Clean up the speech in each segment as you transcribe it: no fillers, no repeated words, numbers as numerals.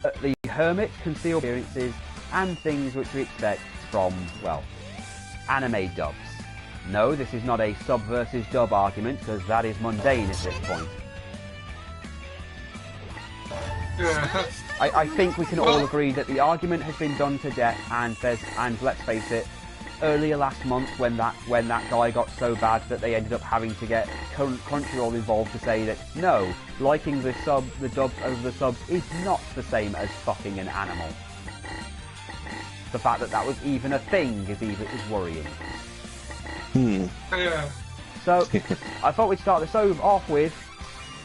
the hermit can steal appearances and things which we expect from, well, anime dubs. No, this is not a sub versus dub argument, because that is mundane at this point. I think we can all agree that the argument has been done to death, and let's face it, earlier last month when that guy got so bad that they ended up having to get Crunchyroll involved to say that no, liking the dubs over the subs is not the same as fucking an animal. The fact that was even a thing is worrying. Yeah. So I thought we'd start this off with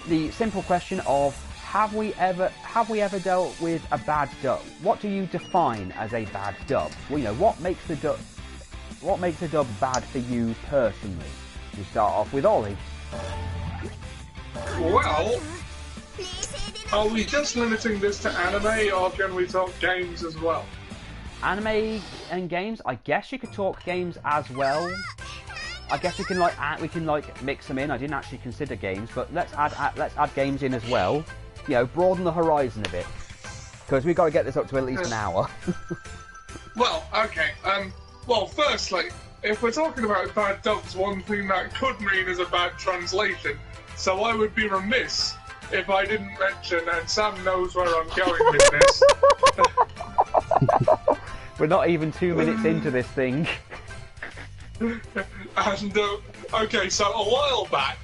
the simple question of have we ever dealt with a bad dub? What do you define as a bad dub? Well, you know, what makes a dub bad for you personally? We start off with Ollie. Well, are we just limiting this to anime, or can we talk games as well? Anime and games. I guess you could talk games as well. I guess we can mix them in. I didn't actually consider games, but let's add games in as well. You know, broaden the horizon a bit, because we've got to get this up to at least an hour. Well, okay. Well, firstly, if we're talking about bad dubs, one thing that could mean is a bad translation. So I would be remiss if I didn't mention, and Sam knows where I'm going with this. We're not even 2 minutes into this thing. And, okay, so a while back,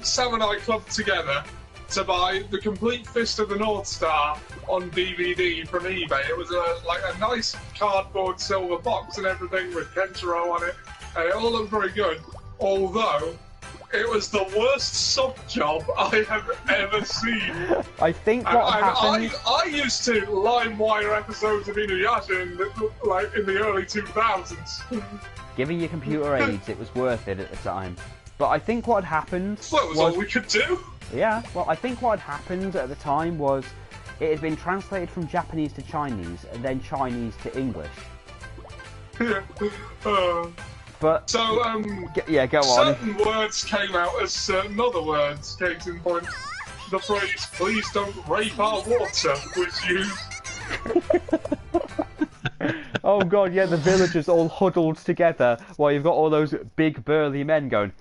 Sam and I clubbed together to buy the complete Fist of the North Star on DVD from eBay. It was a nice cardboard silver box and everything with Kenshiro on it, and it all looked very good, although it was the worst sub job I have ever seen. I think what happened... I used to LimeWire episodes of Inuyasha in the early 2000s. Giving your computer aids, it was worth it at the time. But I think what had happened... Well, it was all we could do. Yeah, well, I think what had happened at the time was it had been translated from Japanese to Chinese, and then Chinese to English. But so, yeah, go on. Certain words came out as certain other words. Case in point, the phrase "please don't rape our water" was used. Oh god, yeah, the villagers all huddled together while you've got all those big burly men going,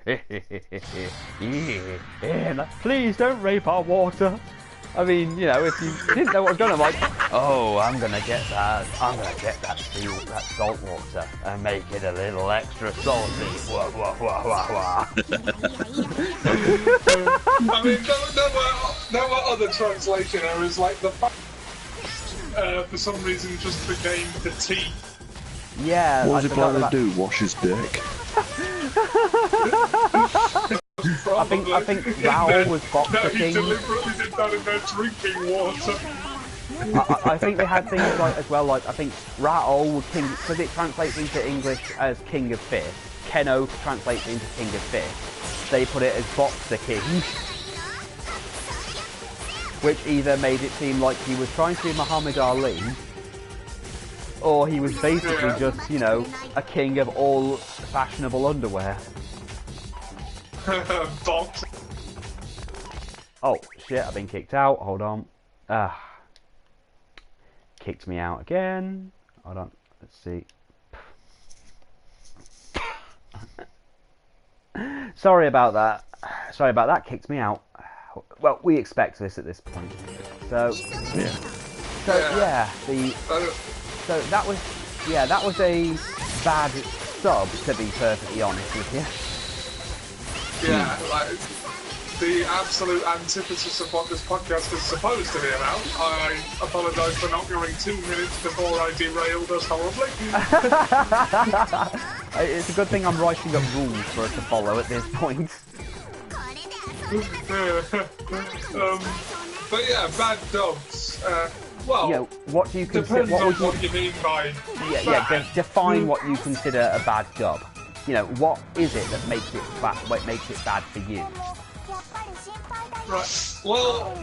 please don't rape our water. I mean, you know, if you didn't know what was going on, like, oh, I'm gonna get that salt water and make it a little extra salty. Wah, wah, wah, wah, wah. I mean, there were other translation errors, like the fact for some reason just became the tea. Yeah. What was he planning to do? Wash his dick? I think Raoul was boxer king. He deliberately did that in their drinking water. I think they had things like as well, like I think Raoul was king because it translates into English as King of Fist. Keno translates into King of Fist. They put it as Boxer King, which either made it seem like he was trying to be Muhammad Ali, or he was basically just, you know, a king of all fashionable underwear. Oh shit, I've been kicked out. Hold on. Kicked me out again. Hold on. Let's see. Sorry about that. Sorry about that. Kicked me out. Well, we expect this at this point. So yeah. So yeah, so that was a bad sub, to be perfectly honest with you. Yeah, like the absolute antithesis of what this podcast is supposed to be about. I apologise for not going 2 minutes before I derailed us horribly. It's a good thing I'm writing up rules for us to follow at this point. But yeah, bad dubs. Well, you know, what do you consider? What you mean by bad. Define what you consider a bad dub. You know, what is it that makes it bad? What makes it bad for you? Right. Well,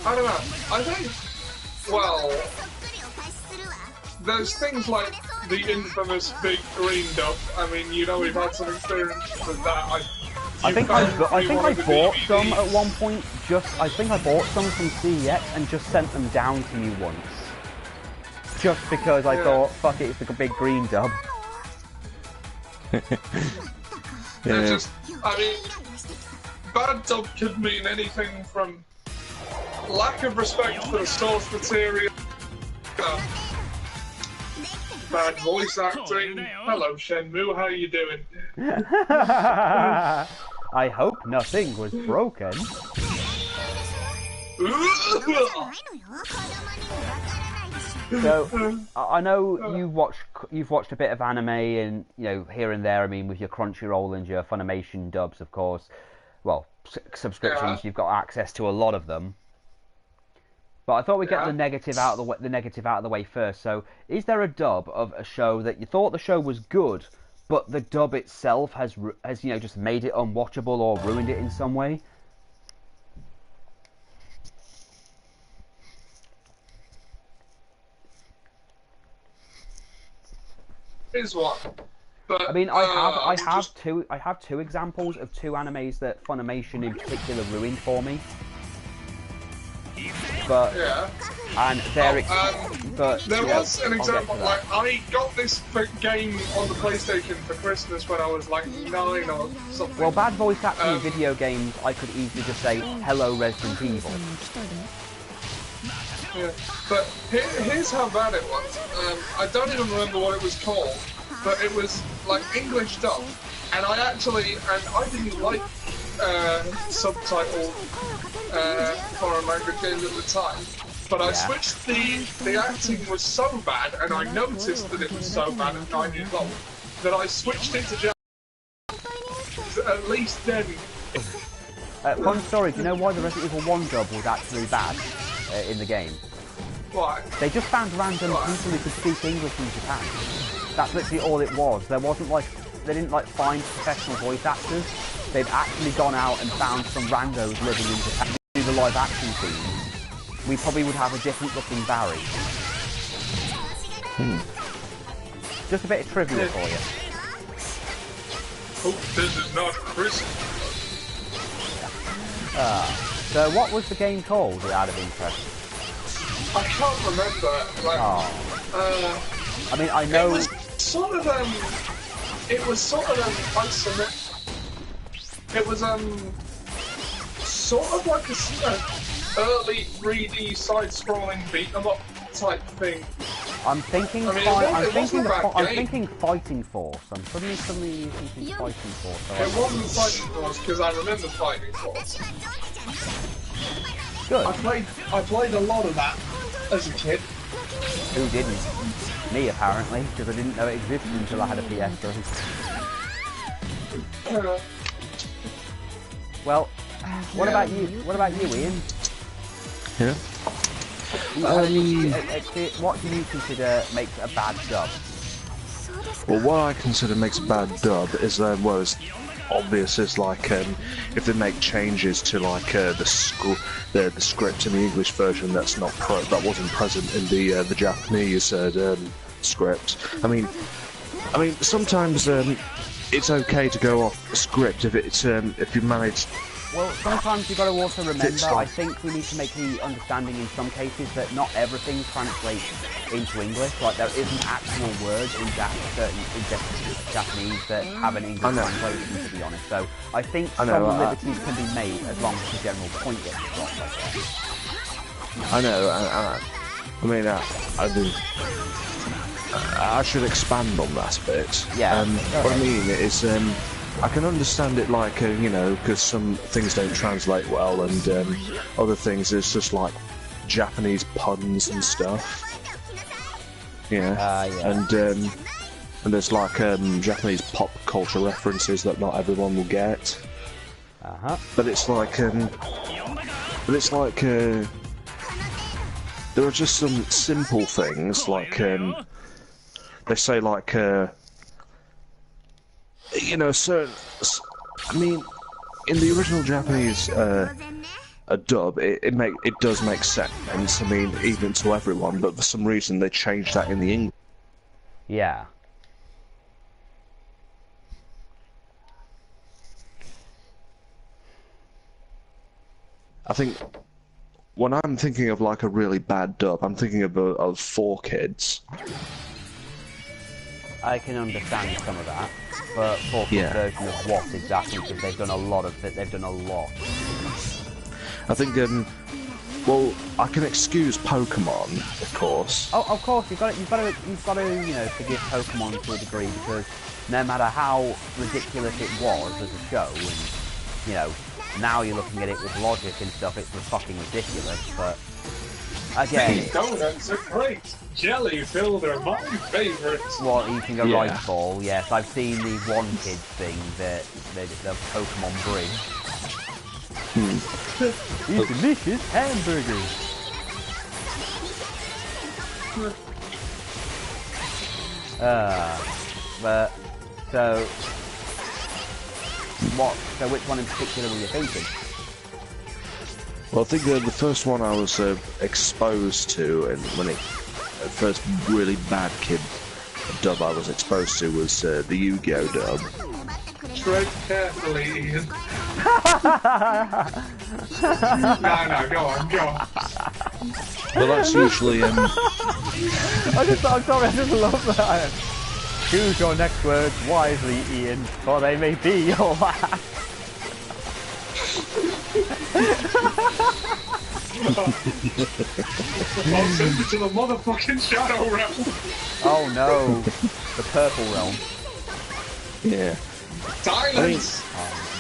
I don't know. I think, well, there's things like the infamous Big Green dub. I mean, you know, we've had some experience with that. I think I bought some at one point. I think I bought some from CEX and just sent them down to you once. Just because I thought, fuck it, it's like a big green dub. Yeah. I mean, bad dub could mean anything from lack of respect for the source material, bad voice acting. Hello, Shenmue, how you doing? I hope nothing was broken. So I know you've watched a bit of anime and here and there. I mean, with your Crunchyroll and your Funimation dubs, of course. Well, subscriptions. You've got access to a lot of them. But I thought we'd get the negative out of the way first. So, is there a dub of a show that you thought the show was good, but the dub itself has just made it unwatchable or ruined it in some way? Is one. But I mean, I have two examples of two animes that Funimation in particular ruined for me. But and they're but there was an example. Like I got this game on the PlayStation for Christmas when I was like 9 or something. Well, bad voice acting in video games, I could easily just say "Hello, Resident Evil." Yeah, but here's how bad it was. I don't even remember what it was called, but it was like English dub, and I didn't like subtitled foreign language games at the time. But I switched the acting was so bad, and I noticed that it was so bad at 9 years old that I switched it to Japanese. At least then. Fun story. Do you know why the Resident Evil 1 dub was actually bad in the game? Why? They just found random people who could speak English in Japan. That's literally all it was. There wasn't they didn't find professional voice actors. They'd actually gone out and found some randos living in Japan to do the live action scenes. We probably would have a different looking Barry. Just a bit of trivia for you. Hope this is not Christmas. So what was the game called, out of interest? I can't remember. I mean, I know... It was sort of isometric. It was, sort of like a early 3D side-scrolling beat-em-up type thing. I'm thinking Fighting Force. I'm suddenly thinking Fighting Force. So it wasn't Fighting Force because I remember Fighting Force. Good. I played a lot of that as a kid. Who didn't? Me, apparently, because I didn't know it existed until I had a PS3. Well, what about you? What about you, Ian? Yeah. What do you consider makes a bad dub? Well, what I consider makes a bad dub is it's obvious as if they make changes to the script in the English version that wasn't present in the Japanese script. I mean sometimes it's okay to go off the script if you manage. Well, sometimes you've got to also remember, I think we need to make the understanding in some cases that not everything translates into English. Like, there isn't actual words in Japanese that have an English translation, to be honest. So, I think some liberties can be made as long as the general point gets across like that. I know, I should expand on that a bit. Yeah. What I mean is, I can understand it because some things don't translate well, and other things it's just like Japanese puns and stuff. And there's Japanese pop culture references that not everyone will get. But it's there are just some simple things they say in the original Japanese dub, it does make sense. I mean, even to everyone, but for some reason they changed that in the English. Yeah. I think when I'm thinking of like a really bad dub, I'm thinking of 4Kids. I can understand some of that, but 4Kids version of what exactly? Because they've done a lot of it. They've done a lot. I think well, I can excuse Pokemon, of course. Oh, of course, you've got to, you know, forgive Pokemon to a degree, because no matter how ridiculous it was as a show, and you know, now you're looking at it with logic and stuff, it's fucking ridiculous. But again, donuts are great. Jelly filled are my favourites. What, eating a rice ball? Yes, I've seen the One Kids thing, the Pokemon Bridge. These delicious hamburgers. But so what? So which one in particular were you thinking? Well, I think the first one I was exposed to, and when the first really bad kid dub I was exposed to was the Yu-Gi-Oh dub. Tread carefully, Ian. No, go on. Well, that's usually I'm sorry, I just love that. Choose your next words wisely, Ian, for they may be your last. I'll send you to the motherfucking Shadow Realm. Oh no, the Purple Realm. Yeah. Silence!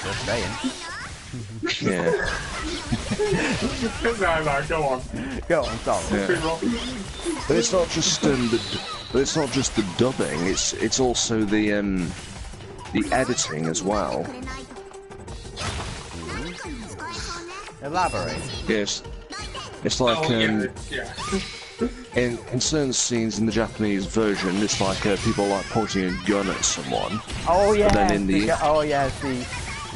Just saying. Yeah. No, go on. Go on, sorry. Yeah. But it's not just the dubbing. It's also the editing as well. Elaborate. Yes. It's like in certain scenes in the Japanese version, it's like people like pointing a gun at someone. Oh yeah. But then in the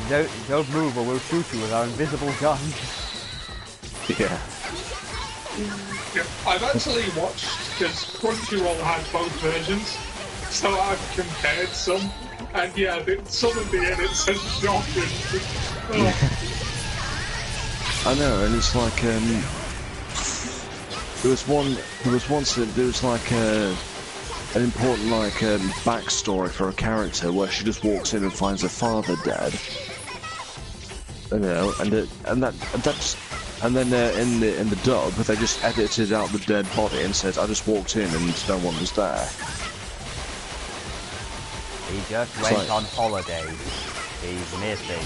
don't move or we'll shoot you with our invisible gun. Yeah. I've actually watched, because Crunchyroll had both versions, so I've compared some, and yeah, some of the edits are shocking. Oh. I know, and it's like there was like an important backstory for a character where she just walks in and finds her father dead. You know, and then in the dub they just edited out the dead body and said, "I just walked in and no one was there." He just went on holiday. He's missing.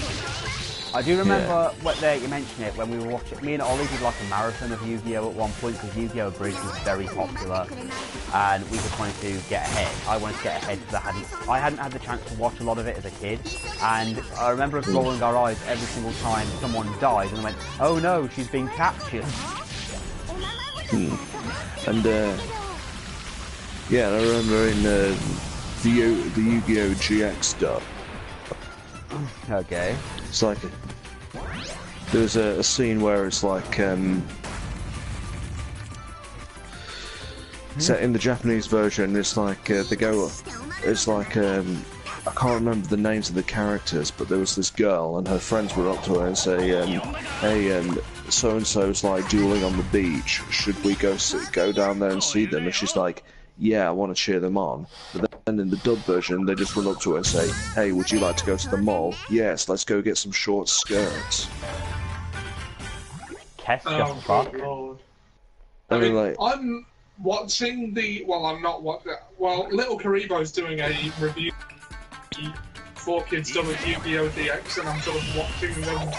I do remember you mentioned it when we were watching. Me and Ollie did like a marathon of Yu-Gi-Oh at one point because Yu-Gi-Oh Bridge was very popular, and we just wanted to get ahead. I wanted to get ahead because I hadn't had the chance to watch a lot of it as a kid, and I remember us rolling our eyes every single time someone died, and I went, "Oh no, she's been captured." And I remember in the Yu-Gi-Oh GX dub. Okay. It's like there's a scene where it's like so in the Japanese version it's like they go, it's like I can't remember the names of the characters, but there was this girl and her friends were up to her and say, hey, so and so's like dueling on the beach, should we go down there and see them? And she's like, yeah, I want to cheer them on. But then in the dub version, they just run up to her and say, hey, would you like to go to the mall? Yes, let's go get some short skirts. Oh, fuck. Lord. I mean, I'm watching I'm not watching. Well, Little Karibo's doing a review for Kids done with Yu-Gi-Oh! DX, and I'm sort of watching them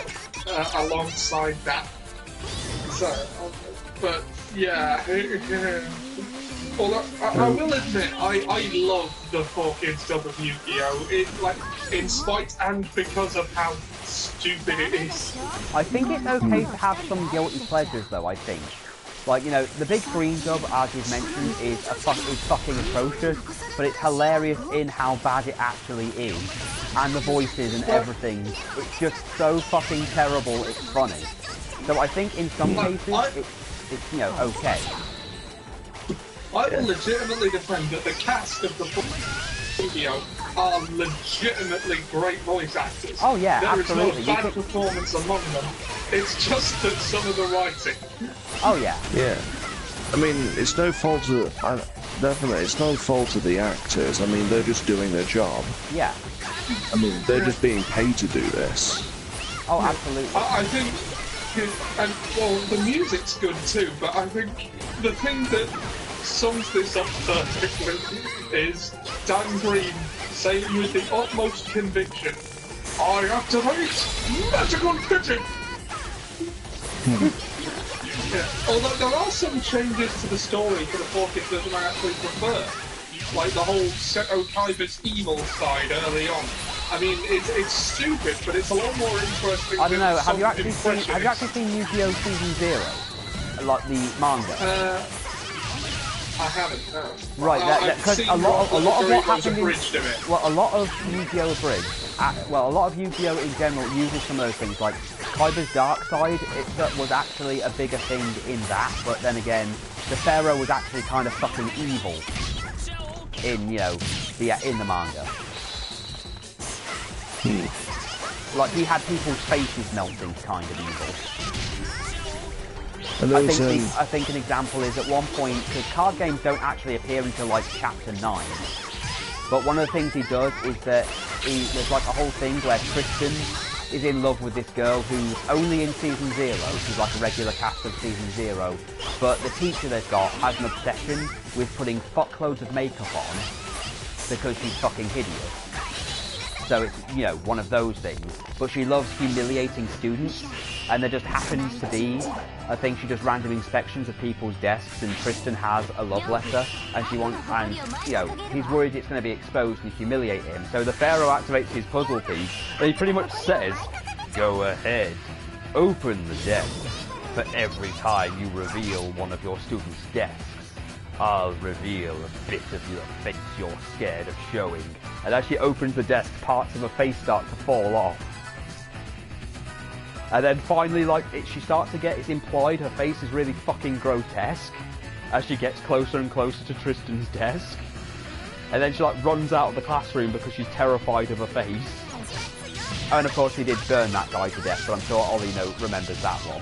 alongside that. So, but yeah. Although, I will admit, I love the 4Kids dub of Yu-Gi-Oh! In spite and because of how stupid it is. I think it's okay to have some guilty pleasures, though, I think. Like, you know, the big screen dub, as you've mentioned, is fucking atrocious, but it's hilarious in how bad it actually is. And the voices and everything. It's just so fucking terrible, it's funny. So I think in some cases, it's you know, okay. I will legitimately defend that the cast of the Yu-Gi-Oh! Are legitimately great voice actors. Oh yeah, absolutely. There is no bad performance among them. It's just that some of the writing. Oh yeah. Yeah. I mean, it's no fault of... definitely, it's no fault of the actors. I mean, they're just doing their job. Yeah. I mean, they're just being paid to do this. Oh, absolutely. I think, and well, the music's good too, but I think the thing that sums this up perfectly is Dan Green saying with the utmost conviction, "I activate magical pigeon." Yeah. Although there are some changes to the story for the 14th that I actually prefer, like the whole Seto Kaiba's evil side early on. I mean, it's stupid, but it's a lot more interesting. I don't know. Have you actually seen Yu-Gi-Oh! Season 0, like the manga? I haven't. No. Right, because a lot of what happened in a lot of Yu-Gi-Oh! Abridged, a lot of Yu-Gi-Oh! In general uses some of those things, like Kaiba's dark side. That was actually a bigger thing in that, but then again, the Pharaoh was actually kind of fucking evil in in the manga. Like, he had people's faces melting, kind of evil. And I think an example is at one point, because card games don't actually appear until like chapter 9, but one of the things he does is that there's like a whole thing where Tristan is in love with this girl who's only in season 0, she's like a regular cast of season 0, but the teacher they've got has an obsession with putting fuckloads of makeup on because she's fucking hideous. So it's, one of those things. But she loves humiliating students, and there just happens to be a thing, she does random inspections of people's desks, and Tristan has a love letter, and he's worried it's going to be exposed and humiliate him. So the Pharaoh activates his puzzle piece, and he pretty much says, "Go ahead, open the desk. For every time you reveal one of your students' desks, I'll reveal a bit of your face you're scared of showing." And as she opens the desk, parts of her face start to fall off. And then finally, she starts to get, it's implied her face is really fucking grotesque as she gets closer and closer to Tristan's desk. And then she runs out of the classroom because she's terrified of her face. And of course he did burn that guy to death, but I'm sure Ollie remembers that one.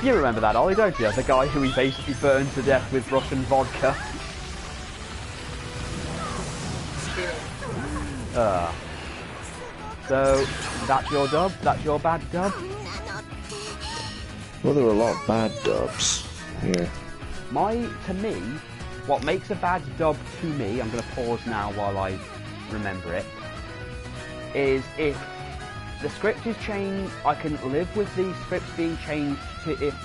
You remember that, Ollie, don't you? The guy who he basically burned to death with Russian vodka. So, that's your dub? That's your bad dub? Well, there are a lot of bad dubs here. To me, what makes a bad dub to me, I'm going to pause now while I remember it, is if the script is changed. I can live with the scripts being changed to it's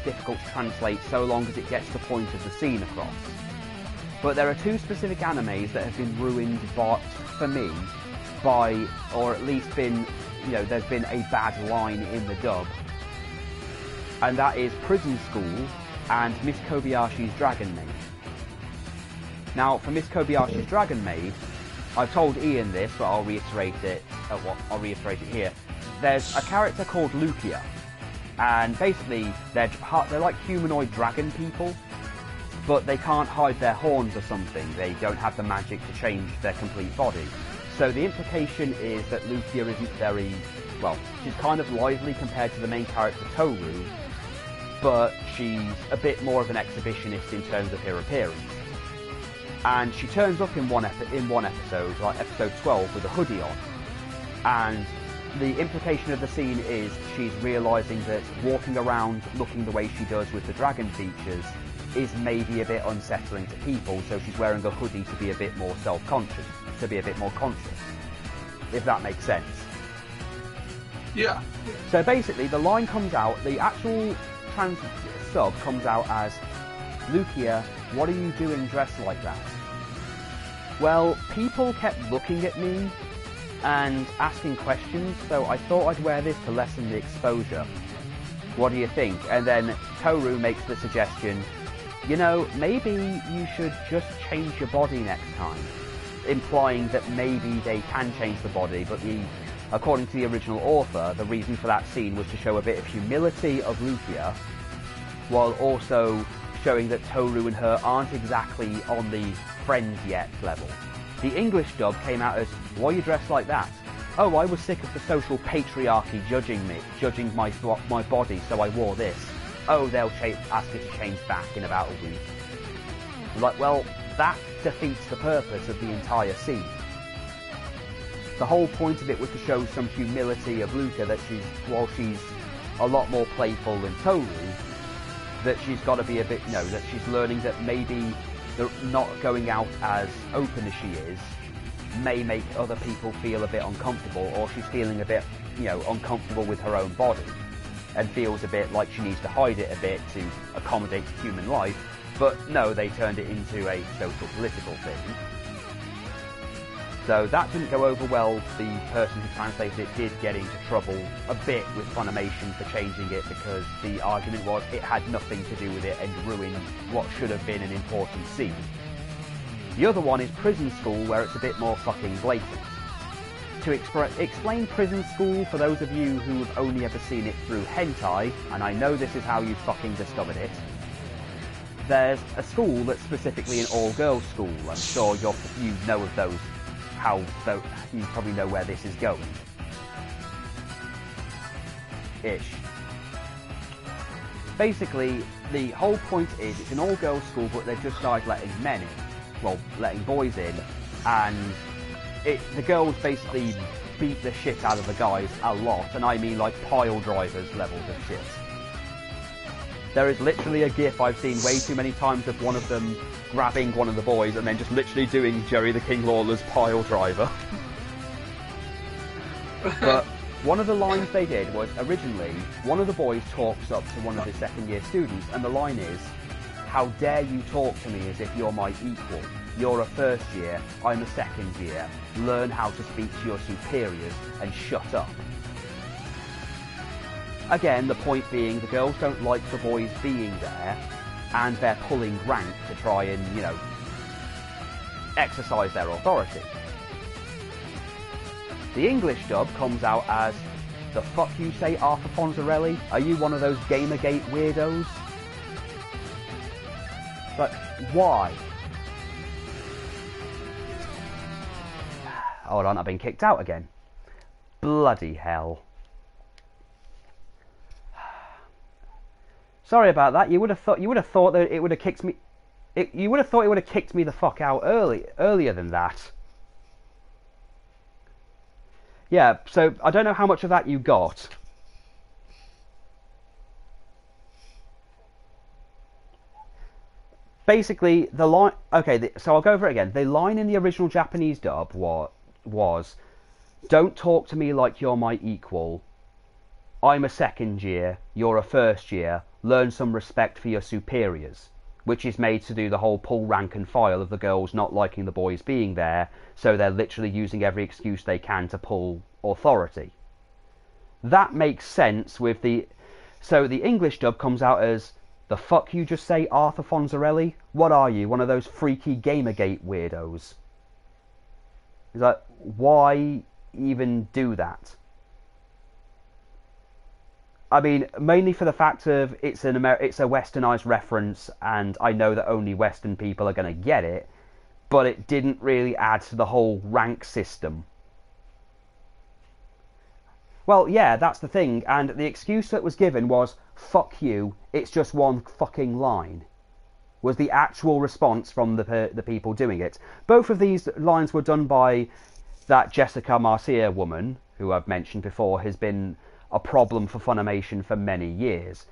difficult to translate so long as it gets the point of the scene across. But there are two specific animes that have been ruined for me by, or at least been, there's been a bad line in the dub. And that is Prison School and Miss Kobayashi's Dragon Maid. Now, for Miss Kobayashi's Dragon Maid, I've told Ian this, but I'll reiterate it. I'll reiterate it here. There's a character called Lucia, and basically they're like humanoid dragon people, but they can't hide their horns or something. They don't have the magic to change their complete body. So the implication is that Lucia isn't very well. She's kind of lively compared to the main character Toru, but she's a bit more of an exhibitionist in terms of her appearance. And she turns up in one episode, like episode 12, with a hoodie on. And the implication of the scene is she's realising that walking around looking the way she does with the dragon features is maybe a bit unsettling to people, so she's wearing a hoodie to be a bit more self-conscious, to be a bit more conscious, if that makes sense. Yeah. So basically, the line comes out, the actual sub comes out as, "Lucia, what are you doing dressed like that?" Well, people kept looking at me and asking questions, so I thought I'd wear this to lessen the exposure. What do you think? And then Toru makes the suggestion, maybe you should just change your body next time. Implying that maybe they can change the body, but according to the original author, the reason for that scene was to show a bit of humility of Lucia, while also showing that Toru and her aren't exactly on the friends yet level. The English dub came out as, why are you dressed like that? Oh, I was sick of the social patriarchy judging my body, so I wore this. Oh, they'll ask you to change back in about a week. Like, well, that defeats the purpose of the entire scene. The whole point of it was to show some humility of Luca, that while she's a lot more playful than Toru, that she's got to be a bit, that she's learning that maybe not going out as open as she is may make other people feel a bit uncomfortable, or she's feeling a bit, uncomfortable with her own body and feels a bit like she needs to hide it a bit to accommodate human life. But no, they turned it into a social political thing. So that didn't go over well. The person who translated it did get into trouble a bit with Funimation for changing it, because the argument was it had nothing to do with it and ruined what should have been an important scene. The other one is Prison School, where it's a bit more fucking blatant. To explain Prison School for those of you who have only ever seen it through hentai, and I know this is how you fucking discovered it, there's a school that's specifically an all-girls school. I'm sure you know of those. You probably know where this is going. Ish. Basically, the whole point is it's an all-girls school, but they've just started letting men in. Well, letting boys in, and the girls basically beat the shit out of the guys a lot, and I mean like pile drivers levels of shit. There is literally a gif I've seen way too many times of one of them grabbing one of the boys and then just literally doing Jerry the King Lawler's pile driver. But one of the lines they did was, originally, one of the boys talks up to one of the second-year students, and the line is, "How dare you talk to me as if you're my equal? You're a first year, I'm a second year. Learn how to speak to your superiors and shut up." Again, the point being, the girls don't like the boys being there, and they're pulling rank to try and, exercise their authority. The English dub comes out as, "The fuck you say, Arthur Fonzarelli? Are you one of those Gamergate weirdos?" But why? Hold on, I've been kicked out again. Bloody hell. Sorry about that. You would have thought that it would have kicked me. You would have thought it would have kicked me the fuck out earlier than that. Yeah. So I don't know how much of that you got. Basically, the line. Okay, so I'll go over it again. The line in the original Japanese dub was, "Don't talk to me like you're my equal. I'm a second year, you're a first year, learn some respect for your superiors," which is made to do the whole pull rank and file of the girls not liking the boys being there, so they're literally using every excuse they can to pull authority. That makes sense with the... So the English dub comes out as, "The fuck you just say, Arthur Fonzarelli? What are you, one of those freaky Gamergate weirdos?" It's like, why even do that? I mean, mainly for the fact of it's a westernised reference, and I know that only Western people are going to get it, but it didn't really add to the whole rank system. Well, yeah, that's the thing, and the excuse that was given was, "Fuck you, it's just one fucking line," was the actual response from the people doing it. Both of these lines were done by that Jessica Marcia woman, who I've mentioned before has been a problem for Funimation for many years.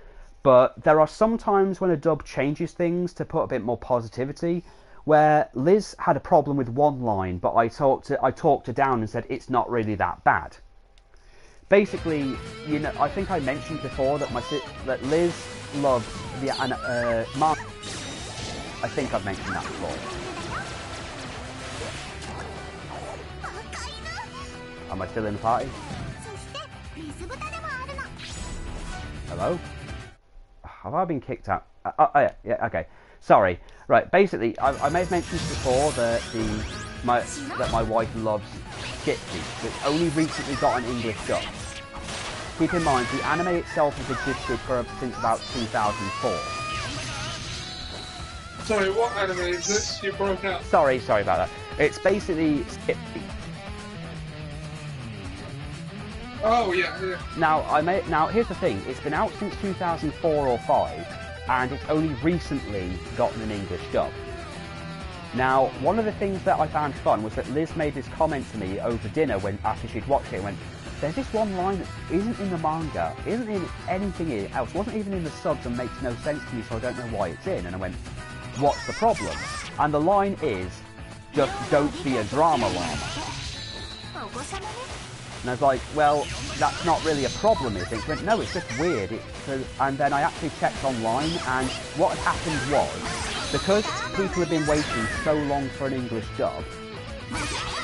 But there are some times when a dub changes things to put a bit more positivity, where Liz had a problem with one line, but I talked her down and said it's not really that bad. Basically, I think I mentioned before that that Liz loves the I think I've mentioned that before. Am I still in the party? Hello? Have I been kicked out? Yeah, okay. Sorry. Right, basically, I may have mentioned before that my wife loves Skipsy, which only recently got an English dub. Keep in mind, the anime itself has existed since about 2004. Sorry, what anime is this? You broke out. Sorry about that. It's basically... Oh, yeah. Now, here's the thing. It's been out since 2004 or 5, and it's only recently gotten an English dub. Now, one of the things that I found fun was that Liz made this comment to me over dinner after she'd watched it and went, there's this one line that isn't in the manga, isn't in anything else, wasn't even in the subs and makes no sense to me, so I don't know why it's in. And I went, what's the problem? And the line is, just don't be a drama llama. And I was like, well, that's not really a problem, is it? She went, no, it's just weird. And then I actually checked online, and what had happened was, because people have been waiting so long for an English dub,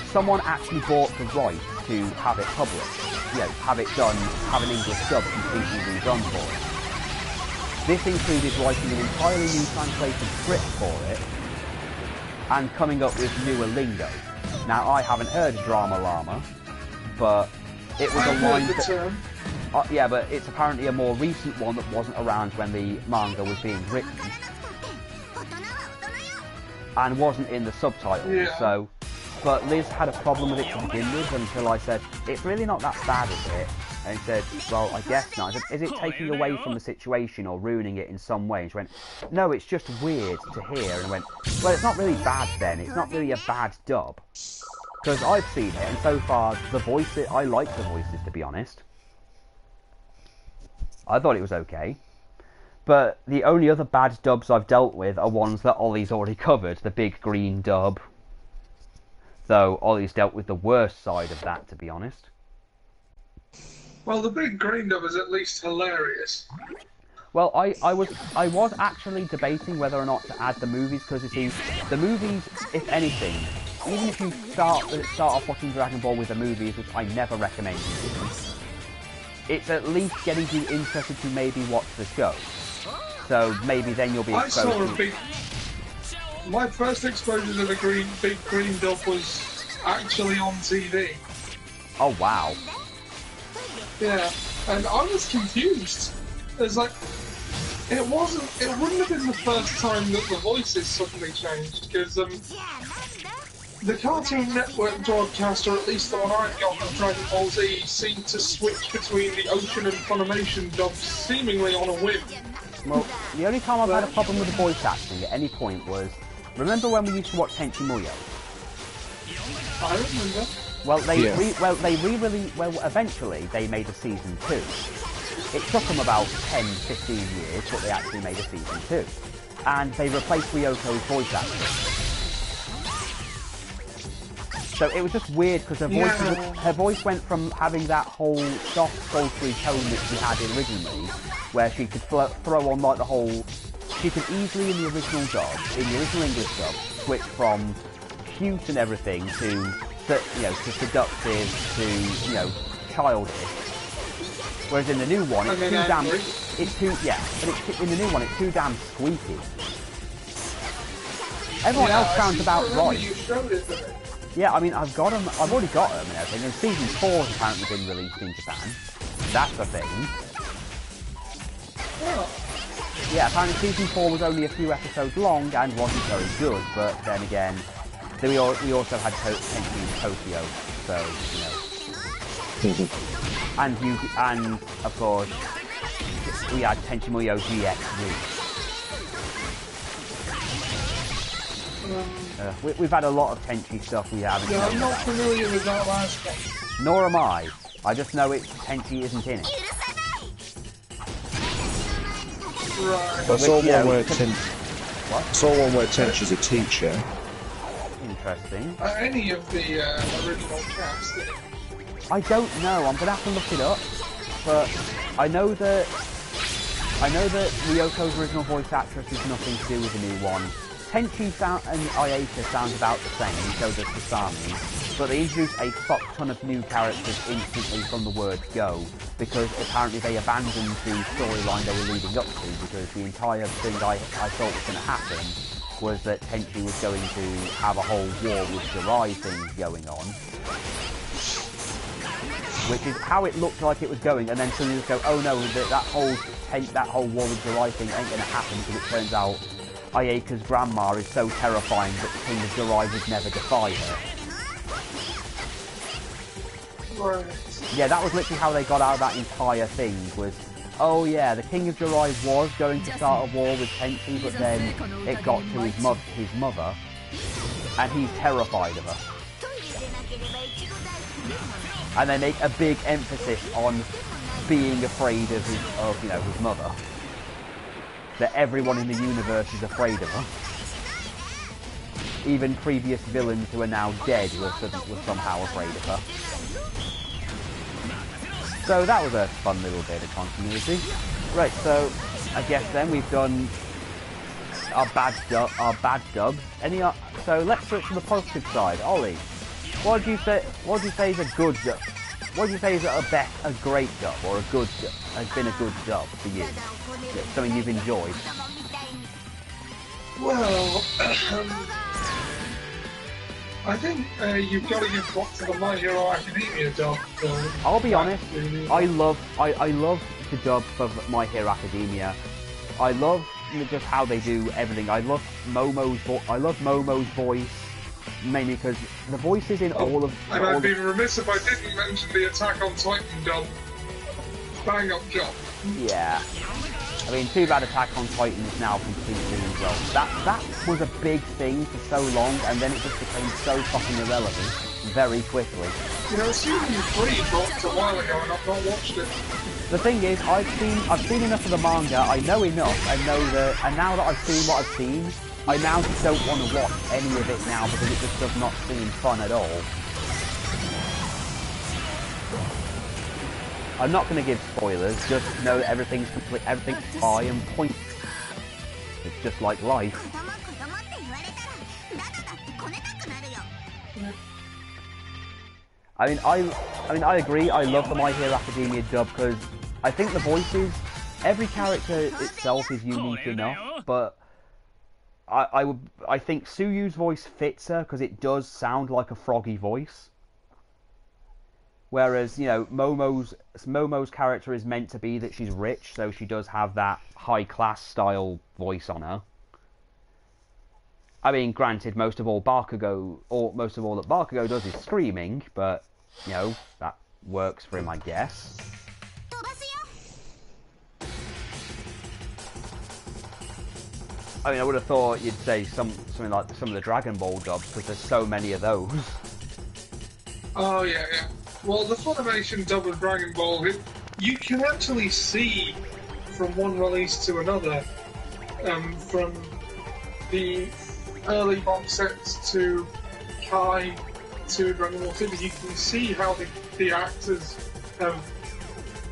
someone actually bought the right to have it published. Have it done, have an English dub completely redone for it. This included writing an entirely new translated script for it, and coming up with newer lingo. Now, I haven't heard Drama Llama, but it was a line that... yeah, but it's apparently a more recent one that wasn't around when the manga was being written. And wasn't in the subtitles, so... But Liz had a problem with it to begin with until I said, it's really not that bad, is it? And he said, well, I guess not. I said, is it taking away from the situation or ruining it in some way? And she went, no, it's just weird to hear. And I went, well, it's not really bad then. It's not really a bad dub. Because I've seen it, and so far, I like the voices, to be honest. I thought it was okay. But the only other bad dubs I've dealt with are ones that Ollie's already covered. The big green dub. Though Ollie's dealt with the worst side of that, to be honest. Well, the big green dub is at least hilarious. Well, I was actually debating whether or not to add the movies, because you see, the movies, if anything, even if you start off watching Dragon Ball with the movies, which I never recommend you do, it's at least getting you interested to maybe watch the show. So maybe then you'll be exposed to... My first exposure to the big green dub was actually on TV. Oh wow. Yeah, and I was confused. It's like, it wouldn't have been the first time that the voices suddenly changed, because the Cartoon Network broadcast, or at least the one I got of Dragon Ball Z, seemed to switch between the Ocean and Funimation dubs seemingly on a whim. Well, the only time I've had a problem with the voice acting at any point was, remember when we used to watch Tenchi Muyo? I remember. Well, eventually they made a season 2. It took them about 10, 15 years, but they actually made a season 2. And they replaced Ryoko's voice actor. So it was just weird, because her voice went from having that whole soft, sultry tone that she had originally, where she could throw on like the whole... She could easily, in the original English dub, switch from cute and everything to seductive to, childish. Whereas in the new one, it's in the new one, it's too damn squeaky. Everyone else sounds about right. Yeah, I mean, I've already got them and everything, and season 4 has apparently been released in Japan. That's the thing. Oh. Yeah, apparently season 4 was only a few episodes long and wasn't very good, but then again, we also had Tenchi Tokyo, so, and of course, we had Tenchi Muyo GX. We've had a lot of Tenchi stuff we haven't. Yeah, I'm not familiar with that last one. Nor am I. I just know Tenchi isn't in it. Right. I saw one where Tenchi's a teacher. Interesting. Any of the original cast? I don't know. I'm gonna have to look it up. But I know that Ryoko's original voice actress is nothing to do with the new one. Tenchi and Ayaka sound about the same, and so does Kasami, but they introduced a fuck ton of new characters instantly from the word go, because apparently they abandoned the storyline they were leading up to, because the entire thing I thought was going to happen was that Tenchi was going to have a whole war with Jirai thing going on, which is how it looked like it was going, and then suddenly just go, oh no, that whole war with Jirai thing ain't going to happen, because it turns out Ayaka's grandma is so terrifying that the King of Jirai would never defy her. Right. Yeah, that was literally how they got out of that entire thing, was, oh yeah, the King of Jirai was going to start a war with Tenchi, but then it got to his mother, and he's terrified of her. And they make a big emphasis on being afraid of his mother. That everyone in the universe is afraid of her. Even previous villains who are now dead were somehow afraid of her. So that was a fun little bit of continuity. Right, so I guess then we've done our bad dubs. So let's switch to the positive side. Ollie, what do you say is a good dub? What do you say is a great dub or a good dub, has been a good dub for you? Something you've enjoyed? Well, I think you've got to give props to the My Hero Academia dub. I'll be honest, I love the dub of My Hero Academia. I love just how they do everything. I love Momo's voice, mainly because the voices in all of... And I'd be remiss if I didn't mention the Attack on Titan dub. Bang up job. Yeah. I mean, too bad Attack on Titan is now completely well. That was a big thing for so long, and then it just became so fucking irrelevant very quickly. You know, Season 3 dropped a while ago, and I've not watched it. The thing is, I've seen enough of the manga. I know enough, and now that I've seen what I've seen, I now just don't want to watch any of it now because it just does not seem fun at all. I'm not going to give spoilers, just know that everything's high and point. It's just like life. I mean, I agree, I love the My Hero Academia dub because I think the voices, every character itself is unique enough, but I think Tsuyu's voice fits her because it does sound like a froggy voice. Whereas, you know, Momo's character is meant to be that she's rich, so she does have that high-class style voice on her. I mean, granted, most of all that Bakugo does is screaming, but, you know, that works for him, I guess. I mean, I would have thought you'd say something like some of the Dragon Ball dubs, because there's so many of those. Oh, yeah. Well, the Funimation dub of Dragon Ball, you can actually see from one release to another, from the early box sets to Kai to Dragon Ball Super, you can see how the actors have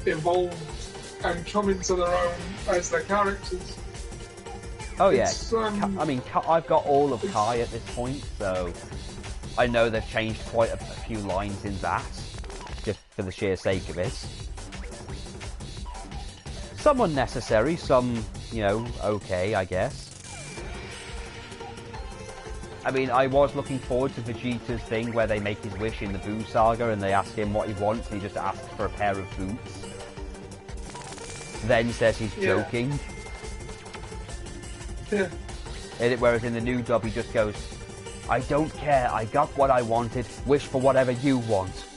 evolved and come into their own as their characters. Oh yeah, I mean, I've got all of Kai at this point, so I know they've changed quite a few lines in that. Just for the sheer sake of it. Some unnecessary, some, you know, okay, I guess. I mean, I was looking forward to Vegeta's thing where they make his wish in the Boo Saga and they ask him what he wants and he just asks for a pair of boots. Then says he's joking. Yeah. Whereas in the new dub he just goes, I don't care, I got what I wanted, wish for whatever you want.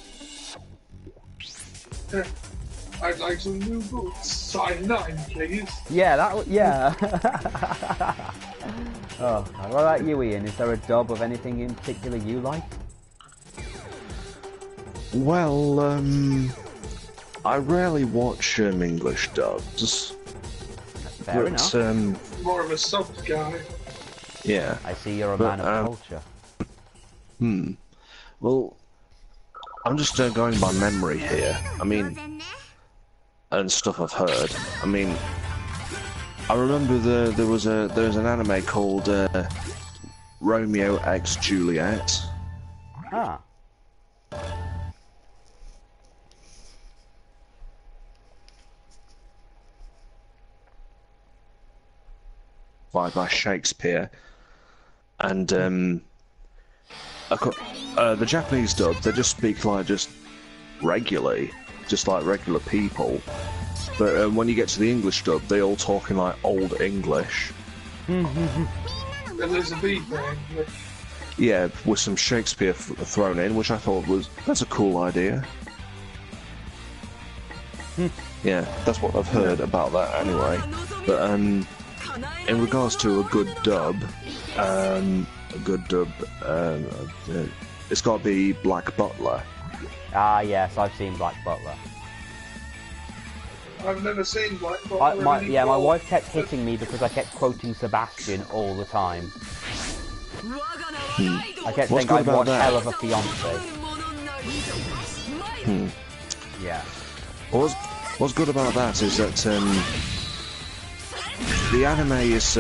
I'd like some new boots. Size 9, please. Yeah, yeah. Oh, what about you, Ian? Is there a dub of anything in particular you like? Well, I rarely watch English dubs. Fair enough. More of a sub guy. Yeah. I see you're a man of culture. Well, I'm just going by memory here. I mean, and stuff I've heard. I mean, I remember there was an anime called Romeo X Juliet. Ah. By Shakespeare, and the Japanese dub, they just speak like just regularly, just like regular people. But when you get to the English dub, they all talk in like old English, Elizabethan English. Yeah, with some Shakespeare thrown in, which I thought that's a cool idea. Yeah, that's what I've heard about that anyway. But in regards to a good dub, it's got to be Black Butler. Ah, yes, I've seen Black Butler. I've never seen Black Butler. My wife kept hitting me because I kept quoting Sebastian all the time. I kept saying I've one hell of a fiance. Yeah. What's good about that is that the anime is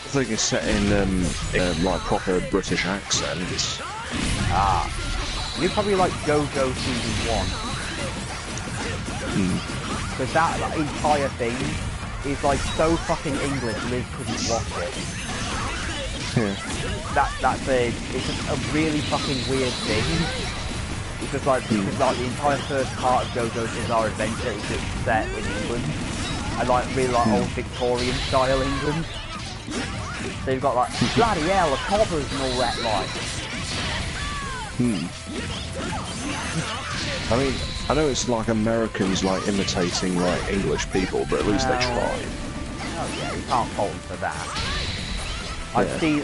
thing is set in like proper British accents. Ah, you probably like JoJo Season 1. Because that entire thing is like so fucking English, Liz couldn't watch it. Yeah. It's just a really fucking weird thing. It's just like, because like the entire first part of JoJo's Bizarre Adventure is just set in England. And like really like old Victorian style England. So you've got like, bloody hell, the coppers and all that like. I mean, I know it's like Americans like imitating like English people, but at least they try. Oh yeah, you can't fault them for that. I've seen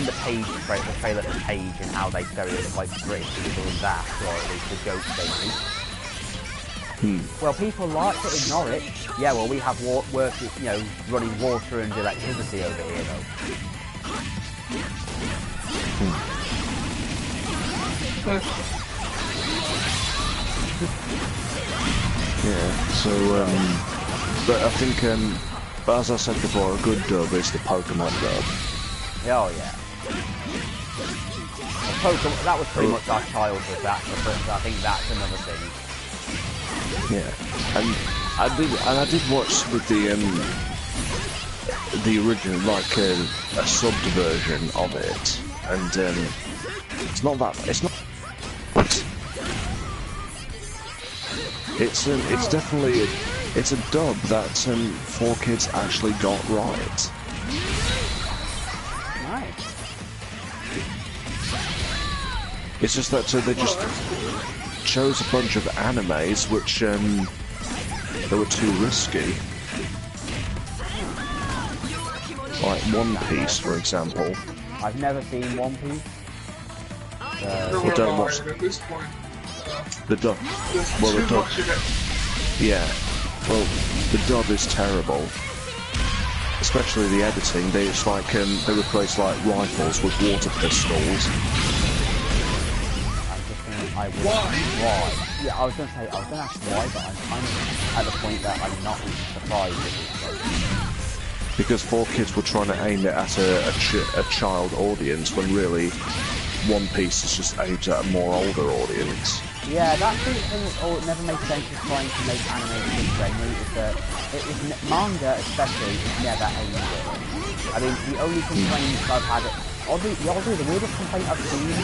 the trailer for Page and how they stereotype British people and that, or at least the jokes they make. Well, people like it in Norwich. Yeah, well, we have running water and electricity over here, though. Yeah. So, but I think, but as I said before, a good dub is the Pokemon dub. Oh yeah. Pokemon, that was pretty much our childhood. But I think that's another thing. Yeah, and I did watch with the original, like a subbed version of it, and it's not that. It's definitely it's a dub that 4Kids actually got right. Nice. It's just that they just chose a bunch of animes which they were too risky. Like One Piece, for example. I've never seen One Piece. Well, don't watch at this point. the dub. Well, the dub. Yeah. Well, the dub is terrible. Especially the editing. It's like they replace like rifles with water pistols. Why? Yeah, I was going to ask why, but I'm at the point that I'm not even surprised if it's like... Because 4Kids were trying to aim it at a child audience, when really One Piece is just aimed at a more older audience. Yeah, that's the thing that never makes sense with trying to make anime kids friendly, is that manga especially is never aimed at it. I mean, the only complaints I've had, the weirdest complaint I've seen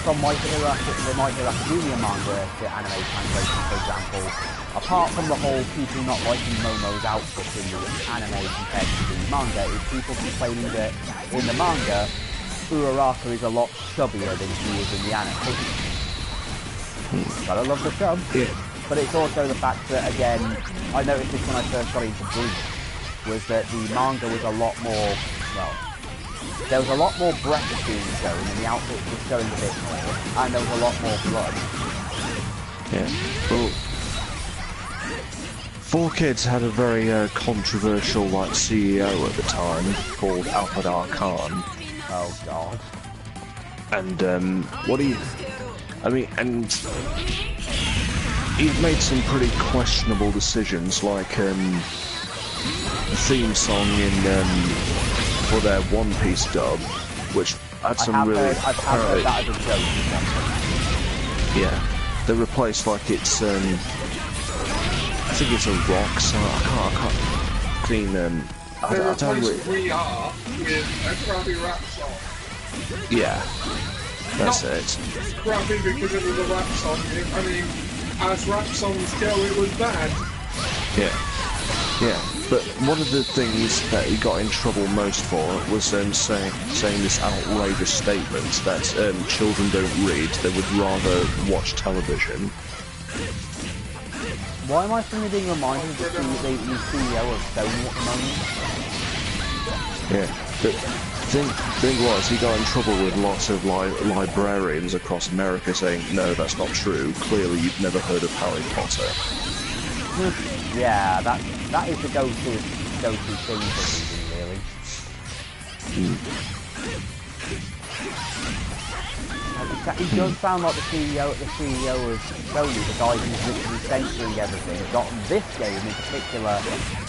from the My Hero Academia manga to anime translation, for example, apart from the whole people not liking Momo's outfit in the anime compared to the manga, is people complaining that in the manga, Uraraka is a lot chubbier than he is in the anime. Gotta love the chub. Yeah. But it's also the fact that, again, I noticed this when I first got into Bleach, was that the manga was a lot more, well, there was a lot more breath being shown, and the outfit was showing a bit more, and there was a lot more blood. Yeah. Well, 4Kids had a very controversial CEO at the time called Alpadar Khan. Oh god. And he's made some pretty questionable decisions, like the theme song for their One Piece dub, which had some really... I've heard that as a joke. Yeah, they replaced like it's I think it's a rock song. I can't clean I don't know. We Are with a crappy rap song. Yeah, that's it. Crappy because it was a rap song. I mean, as rap songs go, it was bad. Yeah. Yeah, but one of the things that he got in trouble most for was saying this outrageous statement that children don't read, they would rather watch television. Why am I suddenly being reminded of the CEO of Sony at the moment? Yeah, but thing was, he got in trouble with lots of librarians across America saying, no, that's not true, clearly you've never heard of Harry Potter. Yeah, that is the go-to thing for reading, really. He does sound like the CEO of Sony, the guy who's literally censoring everything. Got this game in particular,